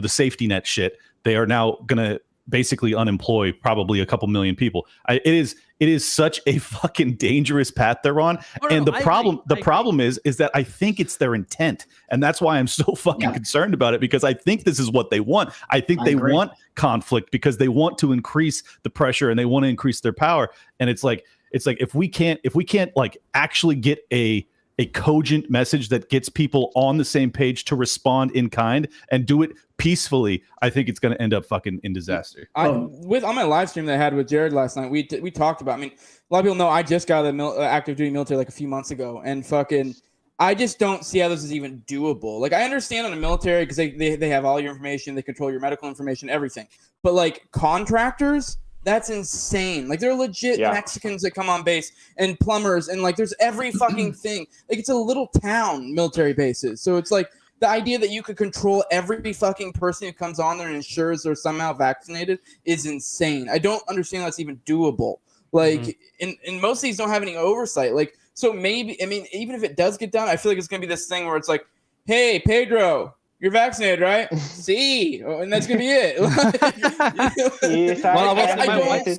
safety net shit, they are now gonna basically unemploy probably a couple million people. It is such a fucking dangerous path they're on. The problem is that I think it's their intent. And that's why I'm so fucking concerned about it, because I think this is what they want. I think they want conflict because they want to increase the pressure and they want to increase their power. And it's like if we can't like actually get a cogent message that gets people on the same page to respond in kind and do it peacefully, I think it's going to end up fucking in disaster. On my live stream that I had with Jared last night, we talked about, I mean, a lot of people know I just got out of the active duty military like a few months ago, and fucking I just don't see how this is even doable. Like, I understand on the military because they have all your information, they control your medical information, everything. But like contractors, that's insane. Like, there are legit Mexicans that come on base and plumbers, and like there's every fucking thing. Like, it's a little town, military bases. So it's like the idea that you could control every fucking person who comes on there and ensures they're somehow vaccinated is insane. I don't understand how that's even doable. Like, and most of these don't have any oversight. Like, so maybe, I mean, even if it does get done, I feel like it's going to be this thing where it's like, hey, Pedro, you're vaccinated, right? See, and that's gonna be it.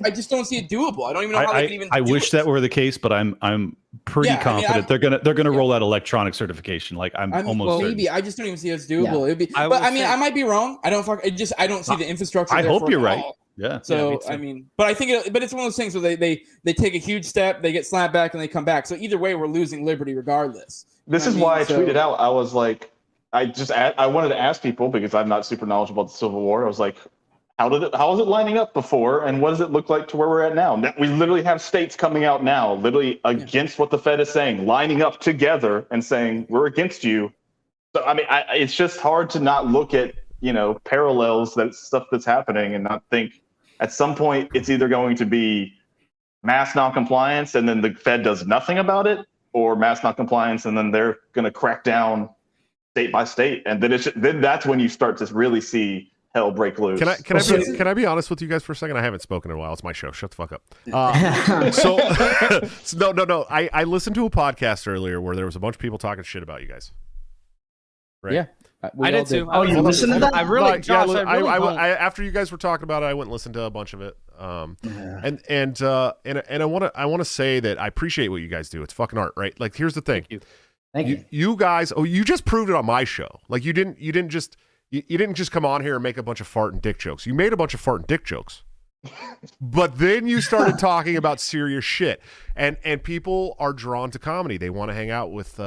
I just don't see it doable. I don't even know how they can even. I wish that were the case, but I'm pretty confident they're gonna roll out electronic certification. Like I'm almost maybe certain. I just don't even see it as doable. It'd be, I might be wrong. I don't see the infrastructure. I there hope for you're it right. all. Yeah. So I mean, but I think, but it's one of those things where they take a huge step, they get slapped back, and they come back. So either way, we're losing liberty regardless. This is why I tweeted out. I was like, I wanted to ask people because I'm not super knowledgeable about the Civil War. I was like, how was it lining up before, and what does it look like to where we're at now? We literally have states coming out now, literally against what the Fed is saying, lining up together and saying we're against you. So I mean, it's just hard to not look at parallels, that stuff that's happening, and not think at some point it's either going to be mass noncompliance and then the Fed does nothing about it, or mass noncompliance and then they're going to crack down state by state, and then that's when you start to really see hell break loose. Can I be honest with you guys for a second? I haven't spoken in a while. It's my show. Shut the fuck up. No. I listened to a podcast earlier where there was a bunch of people talking shit about you guys. Right? Yeah. I did too. Oh, you listened to that? I really, Josh, I after you guys were talking about it, I went and listened to a bunch of it. And I want to say that I appreciate what you guys do. It's fucking art, right? Like, here's the thing. Thank you. You guys, you just proved it on my show. Like, you didn't just come on here and make a bunch of fart and dick jokes. You made a bunch of fart and dick jokes. But then you started talking about serious shit, and people are drawn to comedy. They want to hang out with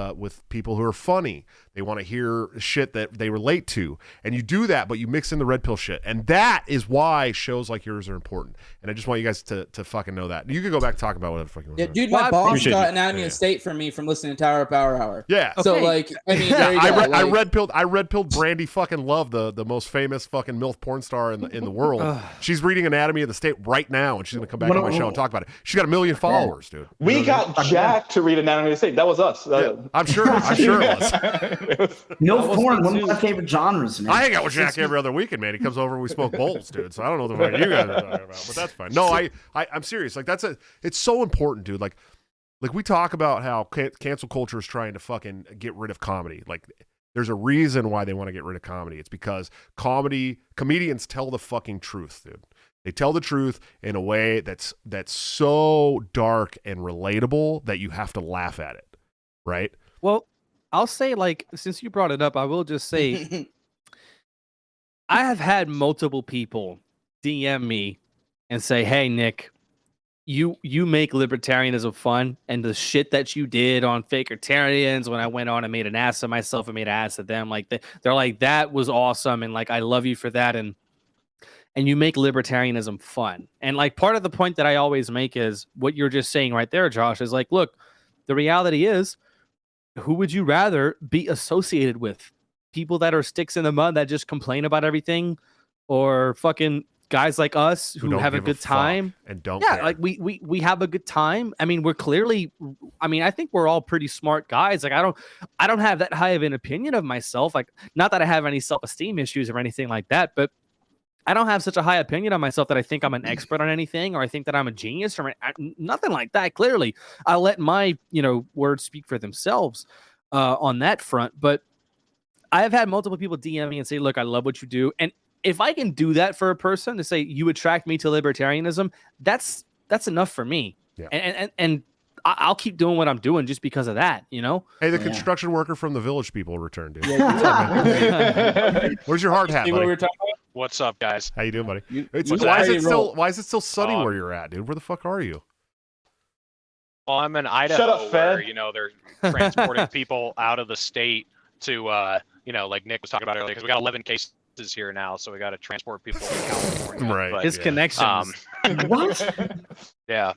people who are funny. They want to hear shit that they relate to, and you do that, but you mix in the red pill shit, and that is why shows like yours are important. And I just want you guys to fucking know that. You can go back and talk about whatever fucking. Yeah, dude, my boss got Anatomy of State from me from listening to Tower Power Hour. Yeah. So like, I mean, I red pilled Brandy fucking Love, the most famous fucking MILF porn star in the world. She's reading Anatomy of the State right now, and she's gonna come back on my show and talk about it. She's got 1 million followers, dude. We got Jack to read Anatomy of the State. That was us. I'm sure it was. MILF porn, one of my favorite genres, man. I hang out with Jack every other weekend, man. He comes over and we smoke bowls, dude. So I don't know what the fuck you guys are talking about, but that's fine. No, I'm serious. Like, it's so important, dude. Like we talk about how cancel culture is trying to fucking get rid of comedy. Like, there's a reason why they want to get rid of comedy. It's because comedians tell the fucking truth, dude. They tell the truth in a way that's so dark and relatable that you have to laugh at it, right? Well, I'll say, like, since you brought it up, I will just say I have had multiple people DM me and say, "Hey, Nick, you make libertarianism fun, and the shit that you did on Fakertarians when I went on and made an ass of myself and made an ass of them, like they're like, that was awesome, and like I love you for that, and you make libertarianism fun." And like, part of the point that I always make is what you're just saying right there, Josh, is like, look, the reality is, who would you rather be associated with? People that are sticks in the mud that just complain about everything, or fucking guys like us who have a good time and don't care. Like we have a good time. I mean, I think we're all pretty smart guys. Like, I don't have that high of an opinion of myself. Like, not that I have any self-esteem issues or anything like that, but I don't have such a high opinion of myself that I think I'm an expert on anything, or I think that I'm a genius, or nothing like that. Clearly, I let my words speak for themselves on that front. But I have had multiple people DM me and say, "Look, I love what you do," and if I can do that for a person to say you attract me to libertarianism, that's enough for me. Yeah. And I'll keep doing what I'm doing just because of that, Hey, the construction worker from the Village People returned, dude. Yeah, where's your hard hat, buddy? What's up, guys? How you doing, buddy? Why is it still sunny where you're at, dude? Where the fuck are you? Well, I'm in Idaho. Shut up, where, Fed. They're transporting people out of the state to, like Nick was talking about earlier, because we got 11 cases here now, so we got to transport people to California. Right. But, his connections. What? Yeah.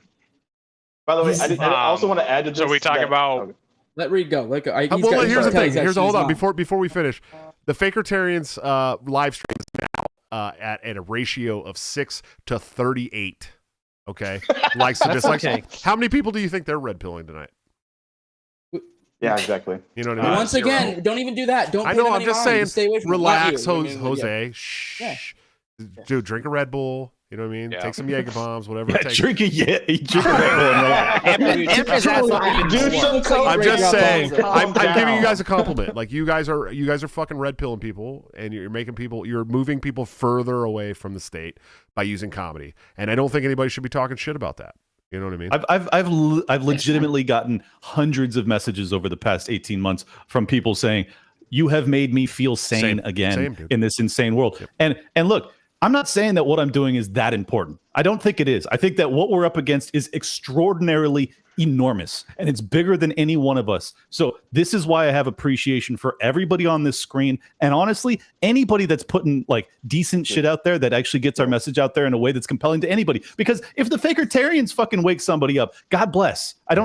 By the way, I also want to add to this. So we talk about. Let Reed go. Here's the thing. Hold on. Before we finish, the Fakertarians live stream is now at a ratio of 6-38. Okay, likes to dislikes. Okay. How many people do you think they're red pilling tonight? Yeah, exactly. You know what I mean? Once again, don't even do that. Don't. I pay know. them I'm any just mind. saying. Stay away from Relax, it. Not you. Jose. Yeah. Shh. Yeah. Dude, drink a Red Bull. You know what I mean? Yeah. Take some Jaeger bombs, whatever. Yeah, it takes. drink a Red Bull and relax. I'm just saying. I'm down. giving you guys a compliment. Like you guys are fucking red pilling people, and you're moving people further away from the state by using comedy. And I don't think anybody should be talking shit about that. You know what I mean? I've legitimately gotten hundreds of messages over the past 18 months from people saying, "You have made me feel sane again in this insane world." Yep. And look, I'm not saying that what I'm doing is that important. I don't think it is. I think that what we're up against is extraordinarily enormous, and it's bigger than any one of us. So this is why I have appreciation for everybody on this screen, and honestly, anybody that's putting like decent shit out there that actually gets our message out there in a way that's compelling to anybody. Because if the Fakertarians fucking wake somebody up, God bless. They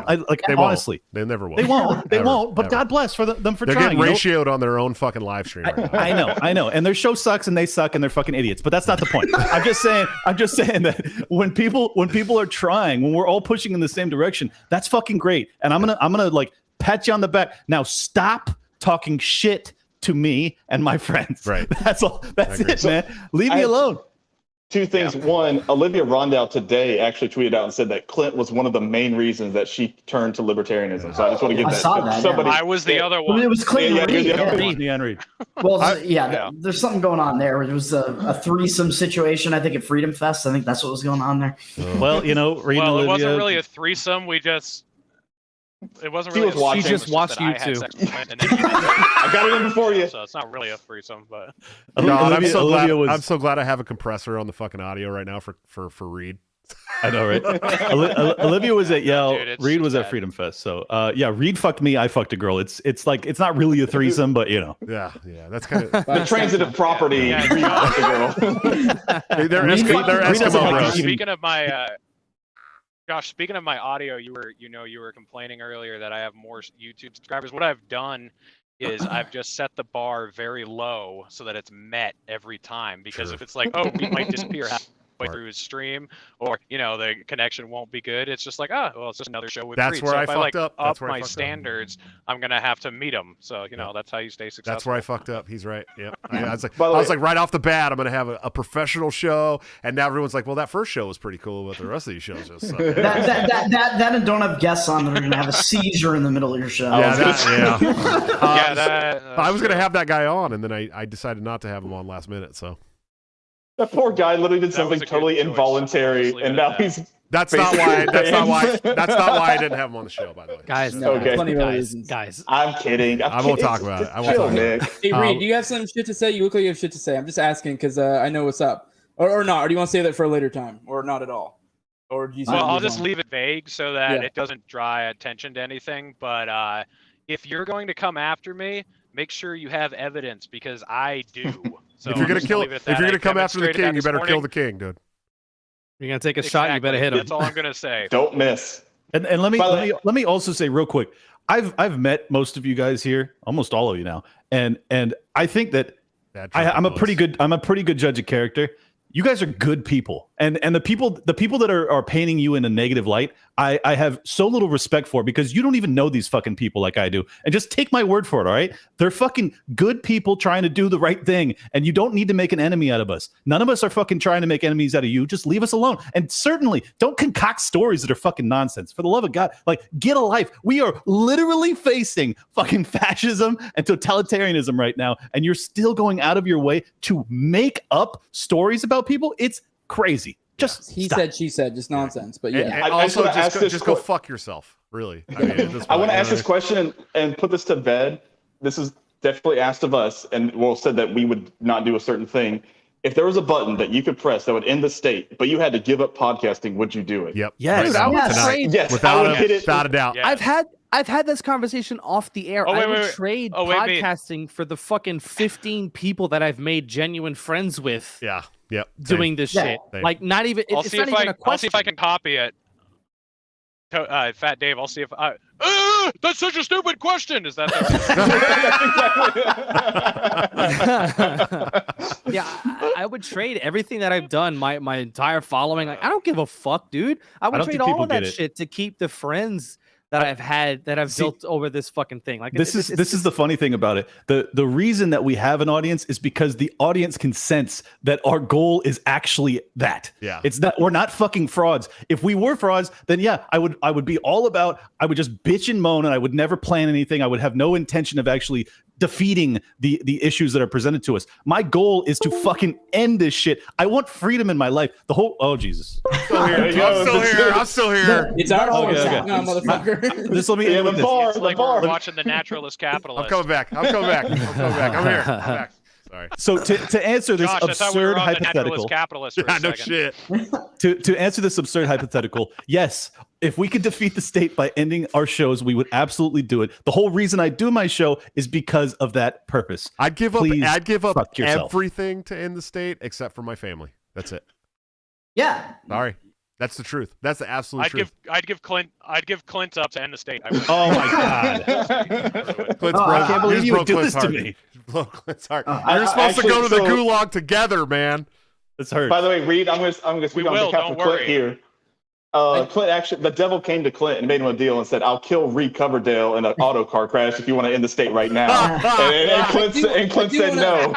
honestly, won't. They never will. They won't. They Ever. won't. But Ever. God bless for them for They're trying. getting ratioed on their own fucking live stream right now. I know, and their show sucks, and they suck, and they're fucking idiots. But that's not the point. I'm just saying that when people are trying, when we're all pushing in the same direction, that's fucking great. And I'm gonna like pat you on the back. Now stop talking shit to me and my friends. Right. That's all. That's it, man. Leave me alone. Two things. Yeah. One, Olivia Rondow today actually tweeted out and said that Clint was one of the main reasons that she turned to libertarianism. So I just want to get that. I saw that. Somebody, I was the other one. It was Clinton Reed. Well, there's something going on there. It was a threesome situation, I think, at Freedom Fest. I think that's what was going on there. Well, you know, Reed and Olivia, it wasn't really a threesome. It wasn't really. She just watched you two. I got it in before you. So it's not really a threesome, but. God, I'm so glad I have a compressor on the fucking audio right now for Reed. I know, right? Olivia was at Yale. Dude, Reed was at Freedom Fest. So, yeah, Reed fucked me. I fucked a girl. It's like it's not really a threesome, but you know. Yeah, that's kind of the transitive property. Yeah. Reed fucked a girl. They're Eskimo bros. Speaking of my. Josh, speaking of my audio, you were complaining earlier that I have more YouTube subscribers. What I've done is I've just set the bar very low so that it's met every time. Because if it's like, oh, we might disappear halfway through his stream, or the connection won't be good, it's just like, well, it's just another show with That's Reed. where so I if fucked up. That's where I my fucked standards, I'm gonna have to meet them. So that's how you stay successful. That's where I fucked up. He's right. Yeah. I was like right off the bat, I'm gonna have a professional show, and now everyone's like, well, that first show was pretty cool, but the rest of these shows just suck. that and don't have guests on that are gonna have a seizure in the middle of your show. Yeah, that I was gonna have that guy on, and then I decided not to have him on last minute. So that poor guy literally did something totally involuntary, and now he's. That's not why I didn't have him on the show. By the way, guys. Guys, I'm kidding. I won't talk about it. I won't talk about it. Hey, Reed, do you have some shit to say? You look like you have shit to say. I'm just asking because I know what's up, or not. Or do you want to save that for a later time, or not at all? Or do you? Well, I'll just leave it vague so that it doesn't draw attention to anything. But if you're going to come after me, make sure you have evidence because I do. So if you're gonna come after the king, you better kill the king, dude. You're gonna take a shot. You better hit him. That's all I'm gonna say. Don't miss. And let me also say real quick. I've met most of you guys here, almost all of you now, and I think that I'm a pretty good judge of character. You guys are good people, and the people that are painting you in a negative light, I have so little respect for, because you don't even know these fucking people like I do. And just take my word for it, all right? They're fucking good people trying to do the right thing, and you don't need to make an enemy out of us. None of us are fucking trying to make enemies out of you. Just leave us alone. And certainly don't concoct stories that are fucking nonsense. For the love of God, like, get a life. We are literally facing fucking fascism and totalitarianism right now, and you're still going out of your way to make up stories about people. It's crazy. Just he stop. said, she said, just nonsense. But yeah, and also just go fuck yourself. Really, I want to ask this question and put this to bed. This is definitely asked of us, and Will said that we would not do a certain thing. If there was a button that you could press that would end the state, but you had to give up podcasting, would you do it? Yep. Yes. Dude, I would trade. Yes. Without a doubt. Yeah. I've had this conversation off the air. I would trade podcasting for the fucking 15 people that I've made genuine friends with. Yeah. Yep. Doing this shit. Same. Like, not even. It's not even a question. I'll see if I can copy it. Fat Dave, I'll see if I. That's such a stupid question. Is that? Yeah, I would trade everything that I've done, my entire following. Like, I don't give a fuck, dude. I would trade all of that shit to keep the friends that I've built over this fucking thing. Like this is the funny thing about it. The reason that we have an audience is because the audience can sense that our goal is actually that. Yeah. It's not, we're not fucking frauds. If we were frauds, then yeah, I would be all about, I would just bitch and moan and I would never plan anything. I would have no intention of actually defeating the issues that are presented to us. My goal is to fucking end this shit. I want freedom in my life. The whole Jesus. I'm still here. It's our Okay. no, motherfucker. Just let me end with this. It's like we're watching The Naturalist Capitalist. I'm coming back. I'm here. I'm back. Sorry. So to answer this Josh, I thought we were absurd on The hypothetical, Naturalist Capitalist for a no second. shit. to answer this absurd hypothetical, yes, if we could defeat the state by ending our shows, we would absolutely do it. The whole reason I do my show is because of that purpose. I'd give Please up fuck yourself. everything to end the state except for my family. That's it. Yeah. Sorry. That's the truth. That's the absolute truth. I'd give Clint up to end the state. I would. Oh my god! Clint's I can't believe you would do this to heart. me. Clint's heart. I- You're supposed to actually, go to the so- gulag together, man. It's hurt. By the way, Reed, I'm gonna speak on will, behalf don't of Clint worry. here. Clint actually, the devil came to Clint and made him a deal and said, "I'll kill Reed Coverdale in an auto car crash if you want to end the state right now." and Clint said no.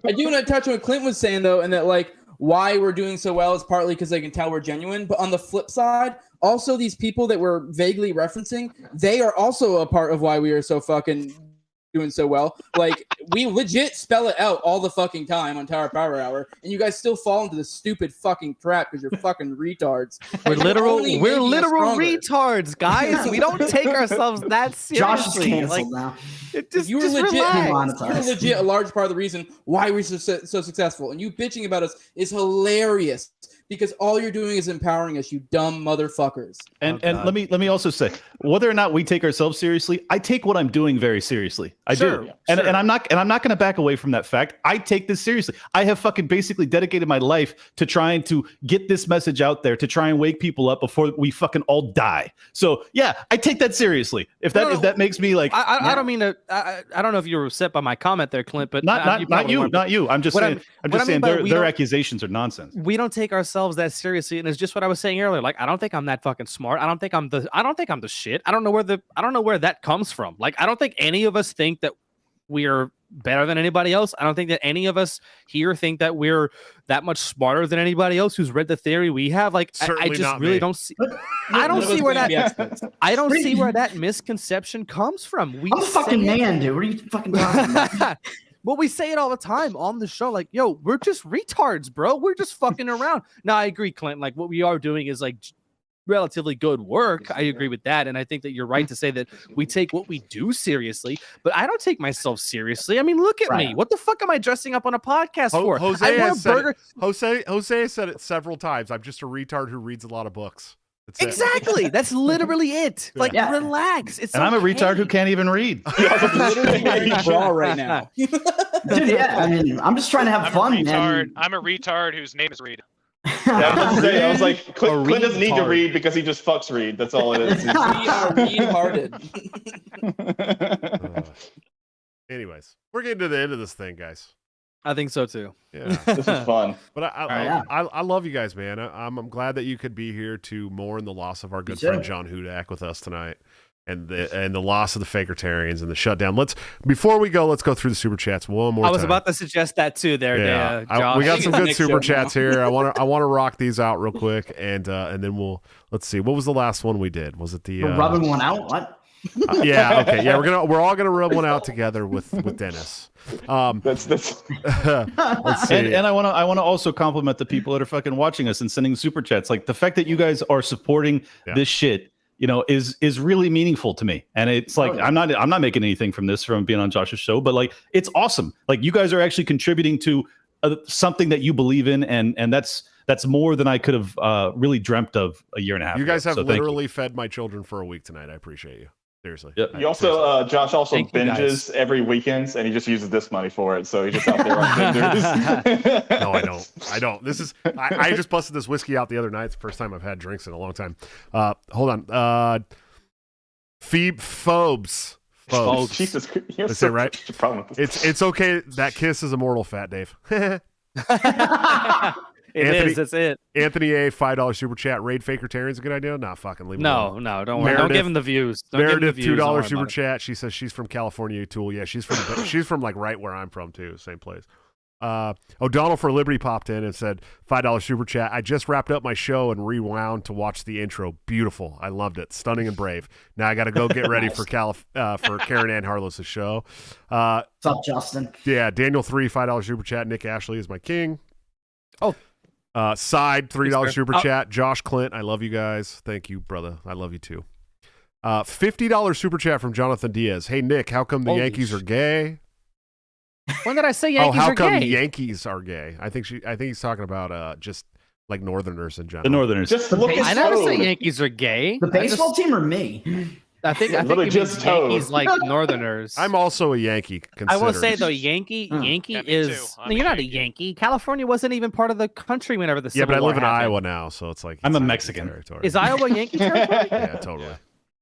I do want to touch on what Clint was saying though, and that like why we're doing so well is partly because they can tell we're genuine. But on the flip side, also these people that we're vaguely referencing, they are also a part of why we are so fucking doing so well. Like we legit spell it out all the fucking time on Tower Power Hour, and you guys still fall into this stupid fucking trap because you're fucking retards. We're literal Only making us stronger. retards, guys. We don't take ourselves that seriously. Josh is canceled now. You were just legit. relax. You were legit a large part of the reason why we're so successful, and you bitching about us is hilarious because all you're doing is empowering us, you dumb motherfuckers. And let me also say, whether or not we take ourselves seriously, I take what I'm doing very seriously. I do, and I'm not going to back away from that fact. I take this seriously. I have fucking basically dedicated my life to trying to get this message out there, to try and wake people up before we fucking all die. So yeah, I take that seriously. If that makes me like, I don't mean to. I don't know if you were upset by my comment there, Clint, but not you. I'm just saying. I'm just saying their accusations are nonsense. We don't take ourselves that seriously, and it's just what I was saying earlier. Like, I don't think I'm that fucking smart. I don't think I'm the shit. I don't know where that comes from. Like, I don't think any of us think that we're better than anybody else. I don't think that any of us here think that we're that much smarter than anybody else who's read the theory we have. Like, I just really don't see. I don't see where that. I don't see where that misconception comes from. I'm a fucking man, dude. What are you fucking talking about? Well, we say it all the time on the show. Like, yo, we're just retards, bro. We're just fucking around. Now, I agree, Clint. Like, what we are doing is like relatively good work. I agree with that. And I think that you're right to say that we take what we do seriously, but I don't take myself seriously. I mean, look at me. What the fuck am I dressing up on a podcast for? Jose said it several times. I'm just a retard who reads a lot of books. That's exactly. That's literally it. Like, relax. It's I'm a retard who can't even read. Literally bra right now. Dude, yeah, I mean, I'm just trying to have fun, man. I'm a retard whose name is Reed. I was like, Clint doesn't need to read because he just fucks Reed. That's all it is. We are read-hearted. Anyways, we're getting to the end of this thing, guys. I think so too. Yeah, this is fun. But I love you guys, man. I'm glad that you could be here to mourn the loss of our good friend John Hudak with us tonight, and the loss of the Fakertarians and the shutdown. Before we go, let's go through the super chats one more time. I was about to suggest that too. There, Josh. We got some good super chats here. I want to rock these out real quick, and then let's see. What was the last one we did? Was it the rubbing one out? What? Yeah. Okay. Yeah. We're all gonna rub one out together with Dennis. That's let's see. And I want to also compliment the people that are fucking watching us and sending super chats. Like, the fact that you guys are supporting this shit, is really meaningful to me. And it's like, I'm not making anything from being on Josh's show, but like, it's awesome. Like, you guys are actually contributing to something that you believe in, and that's more than I could have really dreamt of a year and a half You guys ago. have literally fed my children for a week tonight. I appreciate you. Seriously. Yep. You also, Josh also Thank you, binges every weekends, and he just uses this money for it. So he's just out there on bingers. No, I don't. This is I just busted this whiskey out the other night. It's the first time I've had drinks in a long time. Hold on. Phoebe Phobes. Jesus Christ. Is that right? It's okay. That kiss is immortal, Fat Dave. That's it. Anthony A. $5 super chat. Raid Fakertarian's a good idea. Nah, fucking leave it alone. No, don't worry. Don't give him the views. Meredith $2 super chat. She says she's from California. Tool. Yeah, she's from like right where I'm from too. Same place. O'Donnell for Liberty popped in and said $5 super chat. I just wrapped up my show and rewound to watch the intro. Beautiful. I loved it. Stunning and brave. Now I got to go get ready for Karen Ann Harlow's show. What's up, Justin? Yeah, Daniel 3 $5 super chat. Nick Ashley is my king. Oh. Side $3 super chat. Josh Clint, I love you guys. Thank you, brother. I love you too. $50 super chat from Jonathan Diaz. Hey Nick, how come the Yankees are gay? When did I say Yankees how are come gay? Yankees are gay? I think he's talking about just like Northerners in general. The Northerners. Just look at I never say Yankees are gay. The baseball team or me? I think you just Yankees like Northerners. I'm also a Yankee. I will say though, Yankee is. No, you're not a Yankee. California wasn't even part of the country whenever the Civil but I War live in happened. Iowa now, so it's like I'm a Mexican. Territory. Is Iowa Yankee territory? Yeah, totally.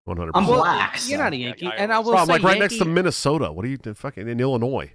100%. I'm black. You're not a Yankee, and I will Bro, I'm say like right Yankee, next to Minnesota. What are you fucking in Illinois?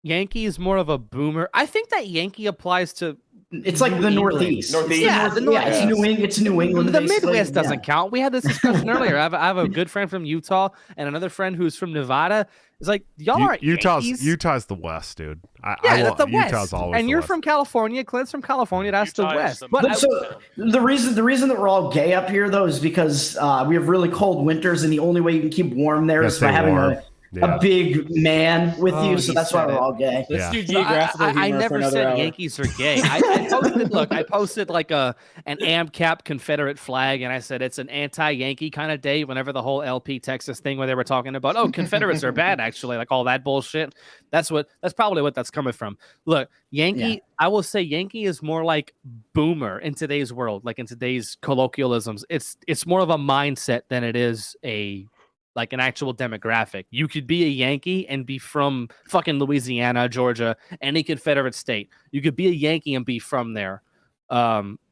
Yankee is more of a boomer. I think that Yankee applies to. It's like the Northeast. Yeah, it's New England. The basically. Midwest doesn't count. We had this discussion earlier. I have a good friend from Utah and another friend who's from Nevada. It's like y'all aren't Yankees. Utah's the West, dude. That's the West. Utah's always and the you're West. from California. Clint's from California. That's the West. But so the reason that we're all gay up here though is because we have really cold winters, and the only way you can keep warm there is by having a big man with you. So that's why we're all gay. Let's do geographical humor I for never another said hour. Yankees are gay. I posted like an AMCAP Confederate flag, and I said it's an anti-Yankee kind of day. Whenever the whole LP Texas thing where they were talking about, Confederates are bad, actually, like all that bullshit. That's probably what that's coming from. Look, Yankee. I will say Yankee is more like boomer in today's world, like in today's colloquialisms. It's more of a mindset than it is like an actual demographic. You could be a Yankee and be from fucking Louisiana, Georgia, any Confederate state. You could be a Yankee and be from there.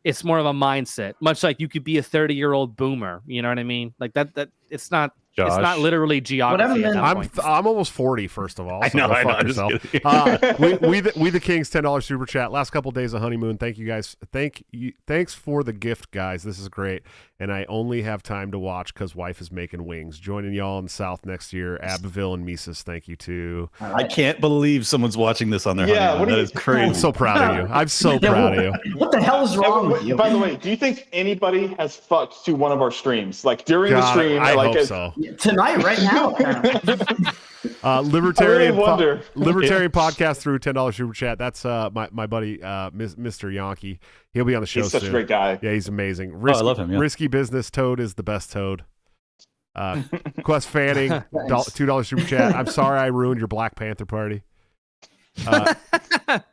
It's more of a mindset, much like you could be a 30-year-old boomer. You know what I mean? Like that it's not. Josh. It's not literally geography. At that point. I'm almost 40. First of all, I so know. go fuck I'm just yourself. kidding. We the Kings $10 super chat. Last couple days of honeymoon. Thank you guys. Thanks for the gift, guys. This is great. And I only have time to watch because wife is making wings. Joining y'all in the South next year. Abbeville and Mises. Thank you too. I can't believe someone's watching this on their honeymoon. That is crazy. I'm so proud of you. I'm so proud of you. What the hell is wrong with you? By the way, do you think anybody has fucked to one of our streams? Like during the God, stream? I like hope so. Tonight, right now. Libertarian, wonder. Libertarian podcast through $10 super chat. That's my buddy, Mr. Yankee. He'll be on the show He's such soon. a great guy. Yeah, he's amazing. I love him. Yeah. Risky Business Toad is the best Toad. Quest Fanning, $2 super chat. I'm sorry I ruined your Black Panther party.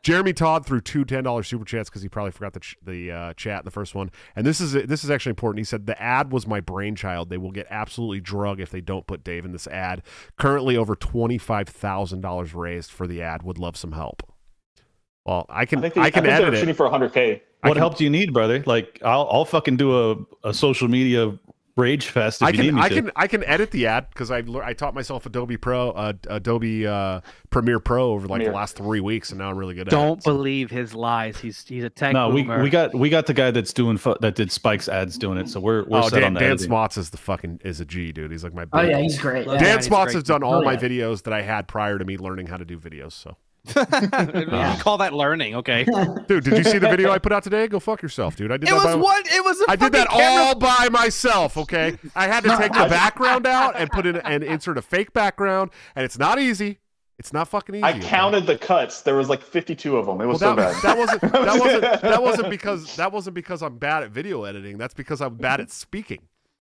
Jeremy Todd threw two $10 super chats because he probably forgot the chat in the first one. And this is actually important. He said the ad was my brainchild. They will get absolutely drugged if they don't put Dave in this ad. Currently over $25,000 raised for the ad. Would love some help. Well, I can edit they're it. shooting for 100K. What help do you need, brother? Like I'll fucking do a social media rage fest if you need me to. I can edit the ad because I taught myself Adobe Premiere Pro over like the last 3 weeks, and now I'm really good at it. Don't believe his lies. He's a tech boomer. we got the guy that's doing that did Spike's ads doing it, so we're set on that. Dan Smots is a G, dude. He's like my Oh yeah, he's great. Dan Smots has done all my videos that I had prior to me learning how to do videos. So You call that learning, okay? Dude, did you see the video I put out today? Go fuck yourself, dude. I did that all by myself, okay? I had to take the background out and put in and insert a fake background, and it's not easy. It's not fucking easy. I counted the cuts. There was like 52 of them. It was so bad. That wasn't because I'm bad at video editing. That's because I'm bad at speaking.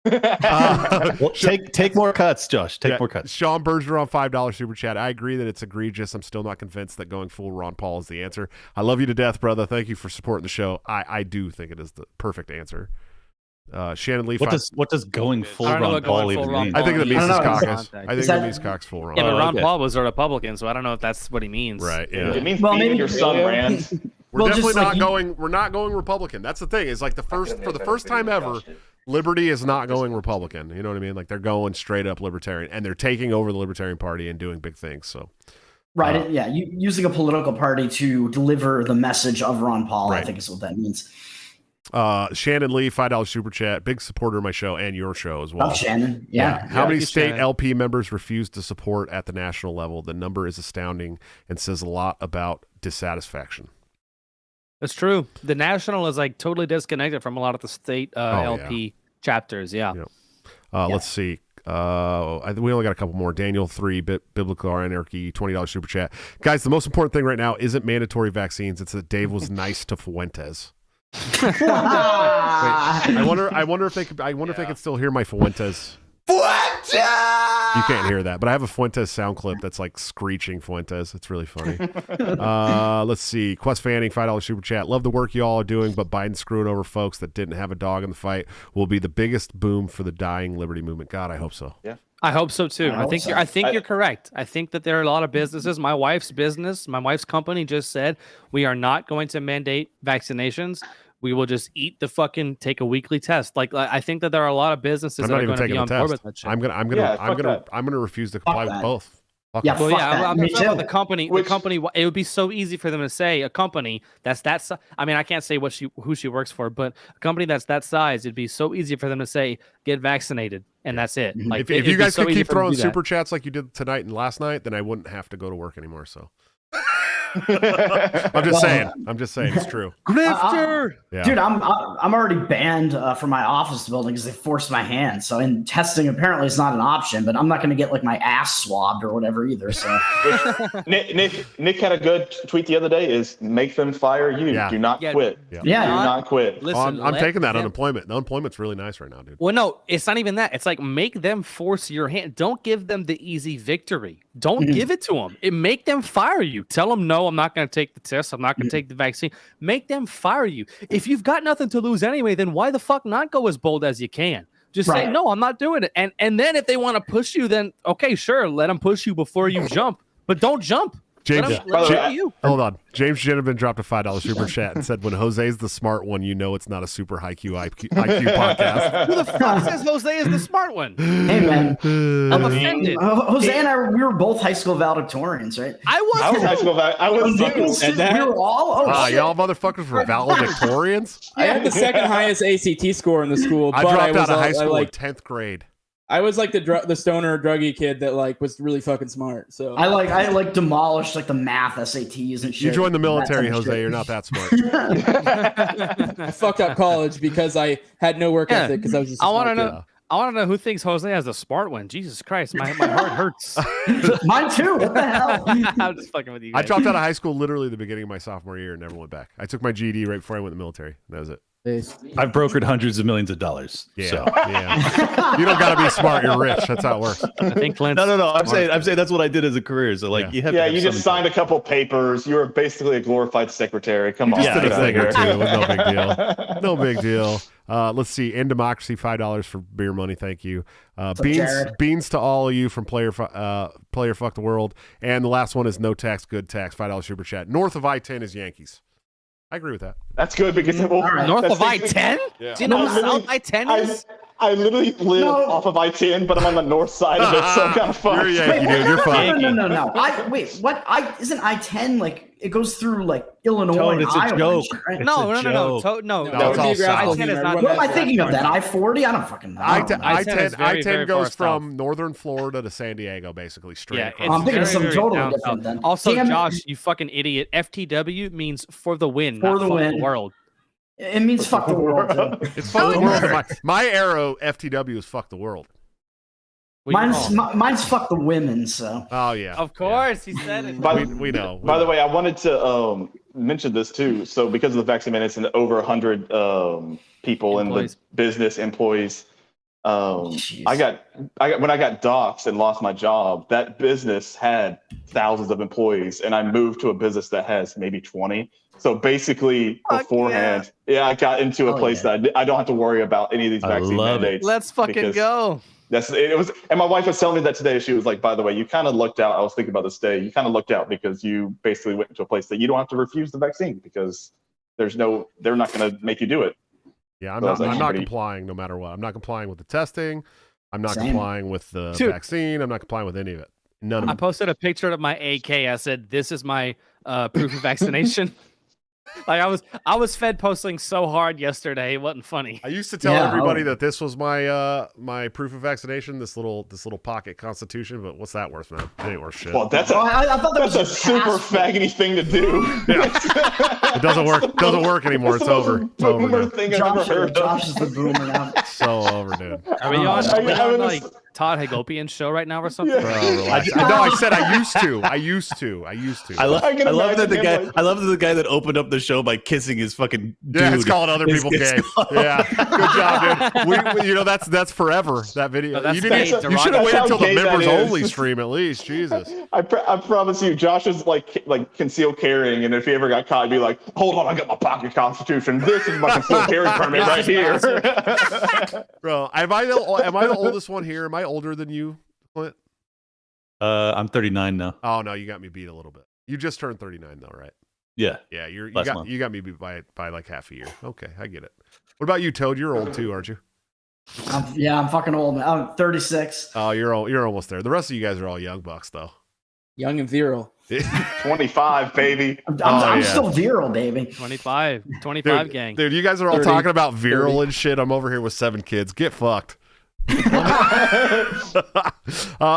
Well, take more cuts, Josh. Take more cuts. Sean Berger on $5 super chat. I agree that it's egregious. I'm still not convinced that going full Ron Paul is the answer. I love you to death, brother. Thank you for supporting the show. I do think it is the perfect answer. Shannon Lee. What does going full Ron Paul even mean? I think it means caucus. I think it means caucus full Ron. Yeah, but Ron Paul was a Republican, so I don't know if that's what he means. Right. Yeah. It means beating your son, Rand. We're definitely not going. We're not going Republican. That's the thing. It's like for the first time ever, Liberty is not going Republican. You know what I mean? Like they're going straight up Libertarian, and they're taking over the Libertarian Party and doing big things. So Right. Yeah. Using a political party to deliver the message of Ron Paul, I think is what that means. Shannon Lee, $5 super chat, big supporter of my show and your show as well. Oh, Shannon. Yeah. How many state LP members refuse to support at the national level? The number is astounding and says a lot about dissatisfaction. That's true. The national is like totally disconnected from a lot of the state LP chapters. Yeah. Let's see. We only got a couple more. Daniel 3, Biblical Anarchy, $20 super chat. Guys, the most important thing right now isn't mandatory vaccines. It's that Dave was nice to Fuentes. Wait, I wonder if they could. I wonder if they could still hear my Fuentes. Fuentes! You can't hear that, but I have a Fuentes sound clip that's like screeching Fuentes. It's really funny. Let's see. Quest Fanning, $5 super chat. Love the work y'all are doing, but Biden screwing over folks that didn't have a dog in the fight will be the biggest boom for the dying liberty movement. God, I hope so. Yeah. I hope so too. I think you're correct. I think that there are a lot of businesses. My wife's company just said we are not going to mandate vaccinations. We will just take a weekly test. Like I think that there are a lot of businesses that are going to be on board with that shit. I'm gonna refuse to comply with both. I'm talking about the company. The company. It would be so easy for them to say a company that's that. I mean, I can't say who she works for, but a company that's that size, it'd be so easy for them to say get vaccinated, and that's it. Like if you guys could keep throwing super chats like you did tonight and last night, then I wouldn't have to go to work anymore. So. I'm just saying it's true. Grifter, dude, I'm already banned from my office building because they forced my hand. So, and testing apparently is not an option. But I'm not going to get like my ass swabbed or whatever either. So, Nick had a good tweet the other day: "Is make them fire you. Do not quit. Yeah, do not quit." Listen, I'm taking that unemployment. The unemployment's really nice right now, dude. Well, no, it's not even that. It's like make them force your hand. Don't give them the easy victory. Don't give it to them. Make them fire you. Tell them no. I'm not going to take the test. I'm not going to take the vaccine. Make them fire you. If you've got nothing to lose anyway, then why the fuck not go as bold as you can? Just say, no, I'm not doing it. And then if they want to push you, then okay, sure, let them push you before you jump. But don't jump. James, hold on. James Gentleman dropped a $5 super chat and said, when Jose's the smart one, you know it's not a super IQ podcast. Who the fuck says Jose is the smart one? Hey, man. I'm offended. Jose and I, we were both high school valedictorians, right? I was high school valedictorians. We were all, y'all motherfuckers were valedictorians? I had the second highest ACT score in the school. I dropped out of high school in 10th grade. I was like the stoner druggy kid that like was really fucking smart. So I demolished like the math SATs and shit. You joined the military, Jose. You're not that smart. I fucked up college because I had no work ethic because I was just a smart kid. I want to know who thinks Jose has the smart one. Jesus Christ, my heart hurts. Mine too. What the hell? I'm just fucking with you guys. I dropped out of high school literally the beginning of my sophomore year and never went back. I took my GED right before I went in the military. That was it. I've brokered hundreds of millions of dollars. Yeah, so. yeah. You don't got to be smart. You're rich. That's how it works. I think Clint's No. I'm saying that's what I did as a career. So like, you have. Yeah, you just signed a couple papers. You were basically a glorified secretary. Come on, just did a thing or two. It was no big deal. No big deal. Let's see. End Democracy, $5 for beer money. Thank you. Beans to all of you from Player Fuck the World. And the last one is No Tax, Good Tax, $5 super chat. North of I-10 is Yankees. I agree with that. That's good because north of I-10. Yeah. Do you know what South I-10 is? I literally live off of I-10, but I'm on the north side of it, so I'm kind of fucked. You're Yankee, dude. You're fine. No. Wait, what? Isn't I-10 like it goes through like Illinois and it's Iowa? a joke. Right? No. It's all south. I-10 is not. What am I thinking of? That I-40? I don't fucking know. I-10 goes from northern Florida to San Diego, basically straight across. I'm thinking of something totally different then. Also, Josh, you fucking idiot. FTW means for the win, not fuck the world. It means fuck the world. It's fuck the world. My arrow FTW is fuck the world. Mine's fuck the women. So. Oh yeah. Of course, he said it. We know. By the way, I wanted to mention this too. So because of the vaccine mandates and over 100 people in the business employees, I got when I got doxxed and lost my job. That business had thousands of employees, and I moved to a business that has maybe 20. So basically, beforehand, I got into a place that I don't have to worry about any of these vaccine mandates. Let's fucking go. It was, and my wife was telling me that today. She was like, "By the way, you kind of lucked out." I was thinking about this day. You kind of lucked out because you basically went into a place that you don't have to refuse the vaccine because they're not going to make you do it. Yeah, I'm not complying no matter what. I'm not complying with the testing. I'm not complying with the vaccine. I'm not complying with any of it. None of I them. posted a picture of my AK. I said, "This is my proof of vaccination." Like I was fed posting so hard yesterday, it wasn't funny. I used to tell everybody that this was my my proof of vaccination, this little pocket constitution, but what's that worth, man? It ain't worth shit. Well, that's I thought that that's was a super faggoty thing to do. It doesn't work. Doesn't work anymore. It's over. It's over. Boomer Dude. thing I've ever heard of. Josh is the boomer now. So over, dude. Are we on like Todd Hagopian's show right now or something? Bro, relax. No, I said I used to. I used to. I love that the guy. I love that the guy that opened up the show by kissing his fucking dude. Yeah, it's calling other people gay. Yeah, good job, dude. We, you know, that's forever. That video. No, you should have waited until the members only stream at least. Jesus. I promise you, Josh is like concealed carrying, and if he ever got caught, he'd be like, "Hold on, I got my pocket constitution. This is my concealed carry permit right here." Bro, am I the oldest one here? Am I older than you, Clint? I'm 39 now. Oh no, you got me beat a little bit. You just turned 39 though, right? Yeah. Yeah, you Last got month. you got me beat by like half a year. Okay, I get it. What about you, Toad? You're old too, aren't you? I'm fucking old. I'm 36. Oh, you're almost there. The rest of you guys are all young bucks though. Young and virile. 25, baby. I'm still virile, baby. 25 Dude, gang. Dude, you guys are all 30, talking about virile and shit. I'm over here with 7 kids. Get fucked.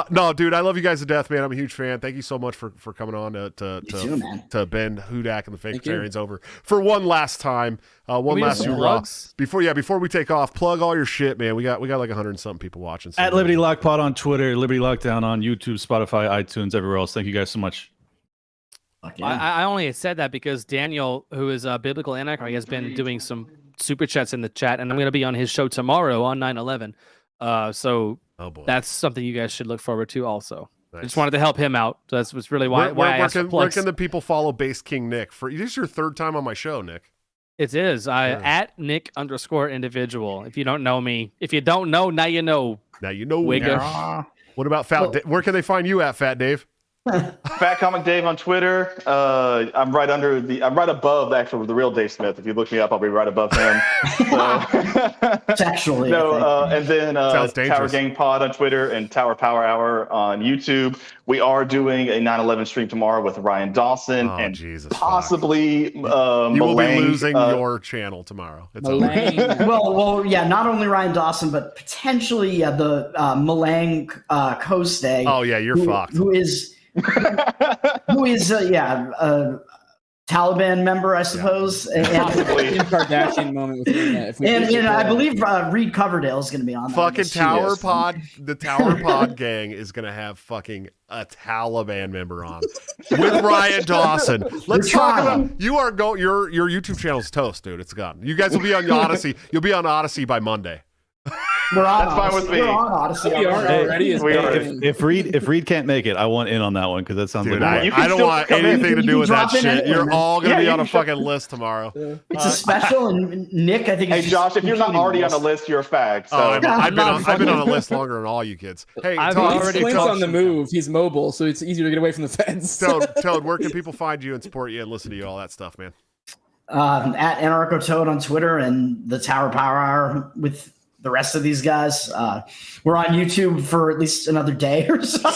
No, dude, I love you guys to death, man. I'm a huge fan. Thank you so much for coming on to Ben Hudak and the Fakertarians over for one last time. One last hoorah. Before we take off, plug all your shit, man. We got like 100 and something people watching. At Liberty Lockpod on Twitter, Liberty Lockdown on YouTube, Spotify, iTunes, everywhere else. Thank you guys so much. I only said that because Daniel, who is Biblical Anarchy, has been doing some super chats in the chat, and I'm going to be on his show tomorrow on 9/11. So that's something you guys should look forward to also. Nice. I just wanted to help him out. That's really why I asked for where plugs. can the people follow Base King Nick? This is your 3rd time on my show, Nick. It is. At Nick_individual. If you don't know me, if you don't know, now you know. Now you know. Wigger. What about where can they find you at, Fat Dave? Fat Comic Dave on Twitter. I'm right above actually the real Dave Smith. If you look me up, I'll be right above him. Sexually. And then Sounds Tower dangerous. Gang Pod on Twitter and Tower Power Hour on YouTube. We are doing a 9/11 stream tomorrow with Ryan Dawson and Jesus, possibly you will be Malang, losing your channel tomorrow. It's over. well, yeah. Not only Ryan Dawson, but potentially the Malang Kostay. Oh yeah, you're fucked. Who is a Taliban member, I suppose. And Kardashian moment with Internet. And I believe Reed Coverdale is going to be on that. Fucking Tower Pod, the Tower Pod gang is gonna have fucking a Taliban member on with Ryan Dawson. Let's talk about your YouTube channel's toast, dude. It's gone. You guys will be on Odyssey. You'll be on Odyssey by Monday. That's fine with me. We're on Odyssey. We are already. If Reed can't make it, I want in on that one because that sounds Dude, like I don't want anything to do with that drop in shit. anywhere, You're man. all gonna be you on a can fucking list tomorrow. It's a special, and Nick, I think. Hey is Josh, just if you're not completing already on this. the list, you're a fag. So I've been on a list longer than all you kids. Hey, Clint's on the move. He's mobile, so it's easier to get away from the fence. Toad, where can people find you and support you and listen to you, all that stuff, man? At Anarcho Toad on Twitter and the Tower Power Hour with the rest of these guys. We're on YouTube for at least another day or so.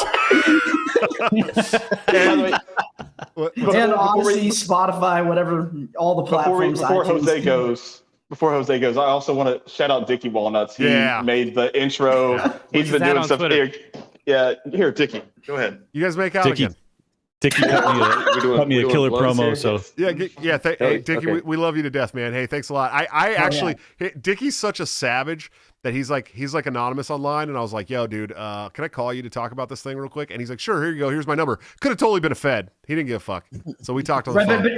And Odyssey, Spotify, whatever, all the platforms. Before Jose goes, I also want to shout out Dickie Walnuts. He made the intro. Yeah. He's been doing stuff here. Yeah, here, Dickie, go ahead. You guys make out again. Dickie cut me a killer promo. So hey, Dickie, we love you to death, man. Hey, thanks a lot. I actually, Dickie's such a savage that he's like anonymous online, and I was like, yo, dude, can I call you to talk about this thing real quick? And he's like, sure, here you go. Here's my number. Could have totally been a Fed. He didn't give a fuck. So we talked on the phone. But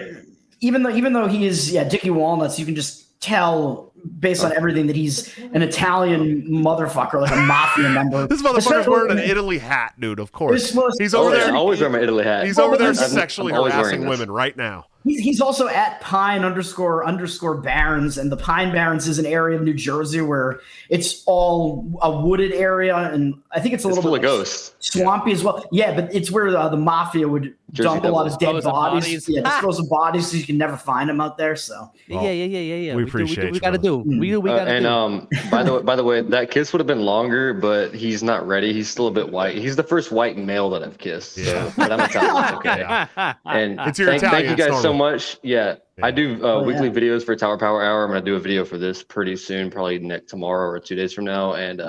even though he is Dickie Walnuts, you can just tell based on everything that he's an Italian motherfucker, like a mafia member. This motherfucker's wearing an Italy hat, dude. Of course, he's over there. I always wear my Italy hat. He's over there sexually harassing women right now. He's also at Pine__Barrens, and the Pine Barrens is an area of New Jersey where it's all a wooded area, and I think it's a little full bit of ghosts, swampy as well. Yeah, but it's where the mafia would dump a lot of dead bodies. Yeah, dispose of bodies, so you can never find them out there. So yeah. We appreciate we got to do do. We gotta do. By the way, that kiss would have been longer, but he's not ready. He's still a bit white. He's the first white male that I've kissed. Yeah. So, but I'm Italian. Okay. And It's your thank Italian, you guys it's so normal. much. Yeah. I do weekly videos for Tower Power Hour. I'm gonna do a video for this pretty soon, probably tomorrow or 2 days from now. And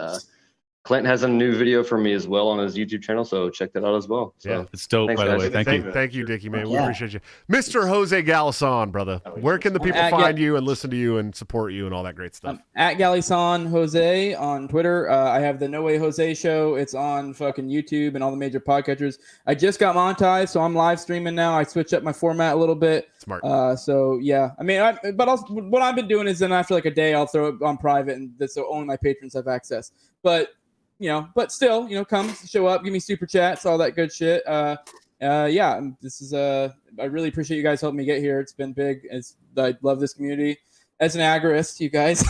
Clint has a new video for me as well on his YouTube channel, so check that out as well. So, Yeah, it's dope, thanks, by the guys. way. Thank you. Thank you, Dickie, man. We Yeah. appreciate you. Mr. Jose Galison, brother. Where can the people find you and listen to you and support you and all that great stuff? At Galison Jose on Twitter. I have the No Way Jose show. It's on fucking YouTube and all the major podcatchers. I just got monetized, so I'm live streaming now. I switched up my format a little bit. Smart. So yeah, I mean, but also, what I've been doing is then after like a day, I'll throw it on private, and so only my patrons have access. But but still, come show up, give me super chats, all that good shit. Yeah, this is I really appreciate you guys helping me get here. It's been big. I love this community. As an agorist, you guys.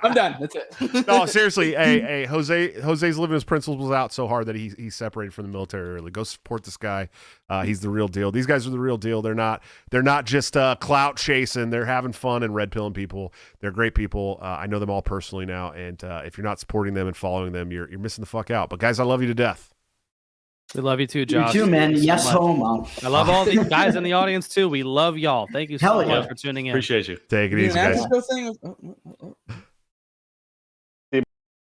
I'm done. That's it. No, seriously, hey, Jose's living his principles out so hard that he's separated from the military early. Go support this guy. He's the real deal. These guys are the real deal. They're not just clout chasing. They're having fun and red pilling people. They're great people. I know them all personally now, and if you're not supporting them and following them, you're missing the fuck out. But guys, I love you to death. We love you too, Josh. You too, man. Thank you so Yes, much. homo. I love all the guys in the audience too. We love y'all. Thank you so Hell yeah. much for tuning in. Appreciate you. Take it easy, guys.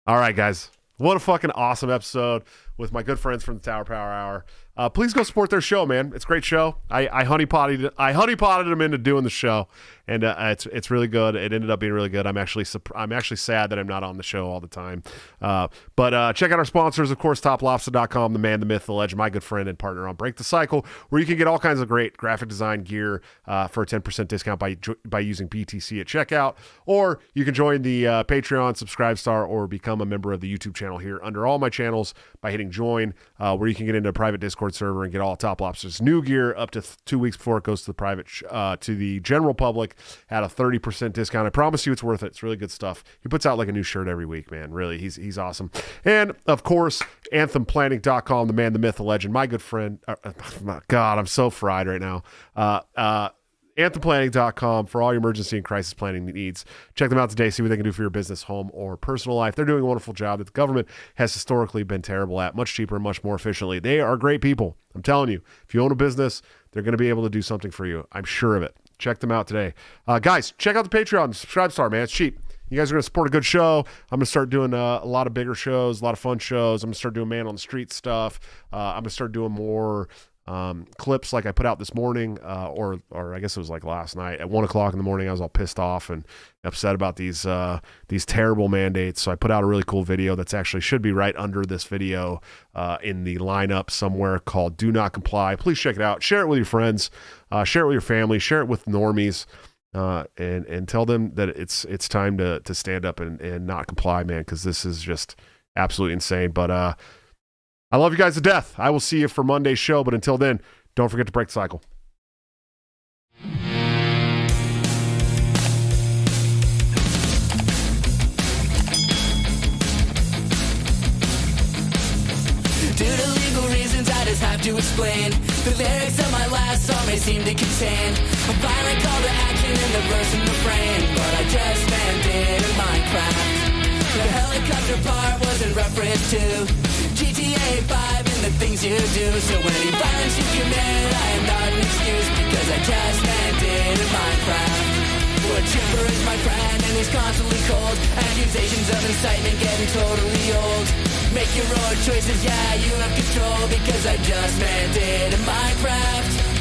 All right, guys. What a fucking awesome episode with my good friends from the Tower Power Hour. Please go support their show, man. It's a great show. I honeypotted them into doing the show, and it's really good. It ended up being really good. I'm actually sad that I'm not on the show all the time. But check out our sponsors, of course, toplobster.com, the man, the myth, the legend, my good friend and partner on Break the Cycle, where you can get all kinds of great graphic design gear for a 10% discount by using BTC at checkout, or you can join the Patreon, Subscribe Star, or become a member of the YouTube channel here under all my channels by hitting join, where you can get into a private Discord server and get all Top Lobster's new gear up to 2 weeks before it goes to the private to the general public at a 30% discount. I promise you it's worth it. It's really good stuff. He puts out like a new shirt every week, man. Really, he's awesome. And of course, anthemplanning.com, the man, the myth, the legend, my good friend. My God, I'm so fried right now. Anthemplanning.com for all your emergency and crisis planning needs. Check them out today. See what they can do for your business, home, or personal life. They're doing a wonderful job that the government has historically been terrible at. Much cheaper and much more efficiently. They are great people. I'm telling you, if you own a business, they're going to be able to do something for you. I'm sure of it. Check them out today. Guys, check out the Patreon. Subscribe Star, man. It's cheap. You guys are going to support a good show. I'm going to start doing a lot of bigger shows, a lot of fun shows. I'm going to start doing man on the street stuff. I'm going to start doing more clips like I put out this morning, or I guess it was like last night at 1 o'clock in the morning. I was all pissed off and upset about these terrible mandates. So I put out a really cool video that's actually should be right under this video in the lineup somewhere called Do Not Comply. Please check it out. Share it with your friends. Share it with your family. Share it with normies. And tell them that it's time to stand up and not comply, man, because this is just absolutely insane. But I love you guys to death. I will see you for Monday's show, but until then, don't forget to break the cycle. Due to legal reasons, I just have to explain. The lyrics of my last song may seem to contain a violent call to action in the verse and refrain, but I just meant it in Minecraft. The helicopter part was in reference to GTA 5 and the things you do. So any violence you commit, I am not an excuse, because I just meant it in Minecraft. But Chipper is my friend and he's constantly cold. Accusations of incitement getting totally old. Make your own choices, yeah, you have control, because I just meant it in Minecraft.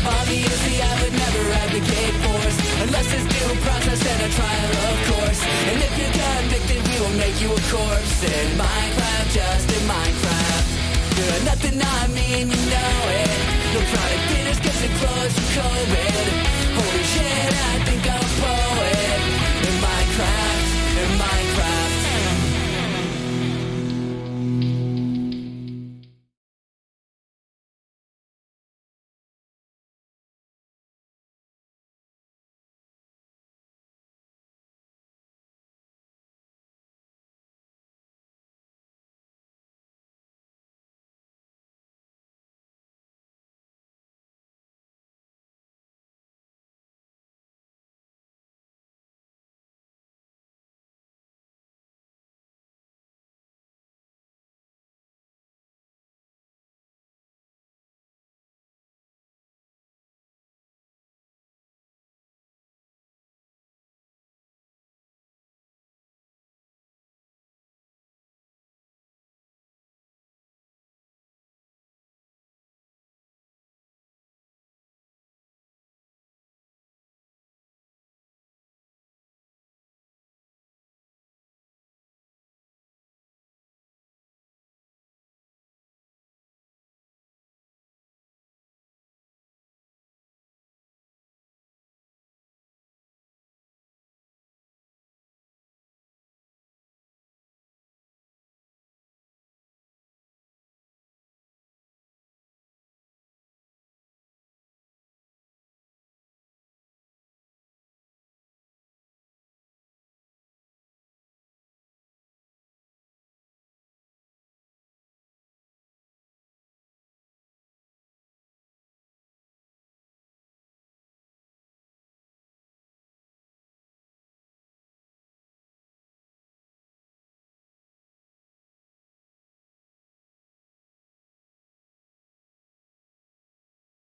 Obviously I would never advocate force, unless there's due process and a trial, of course. And if you're convicted, we will make you a corpse. In Minecraft, just in Minecraft. You're nothing I mean, you know it. No product dinners cause it closed for COVID. Holy shit, I think I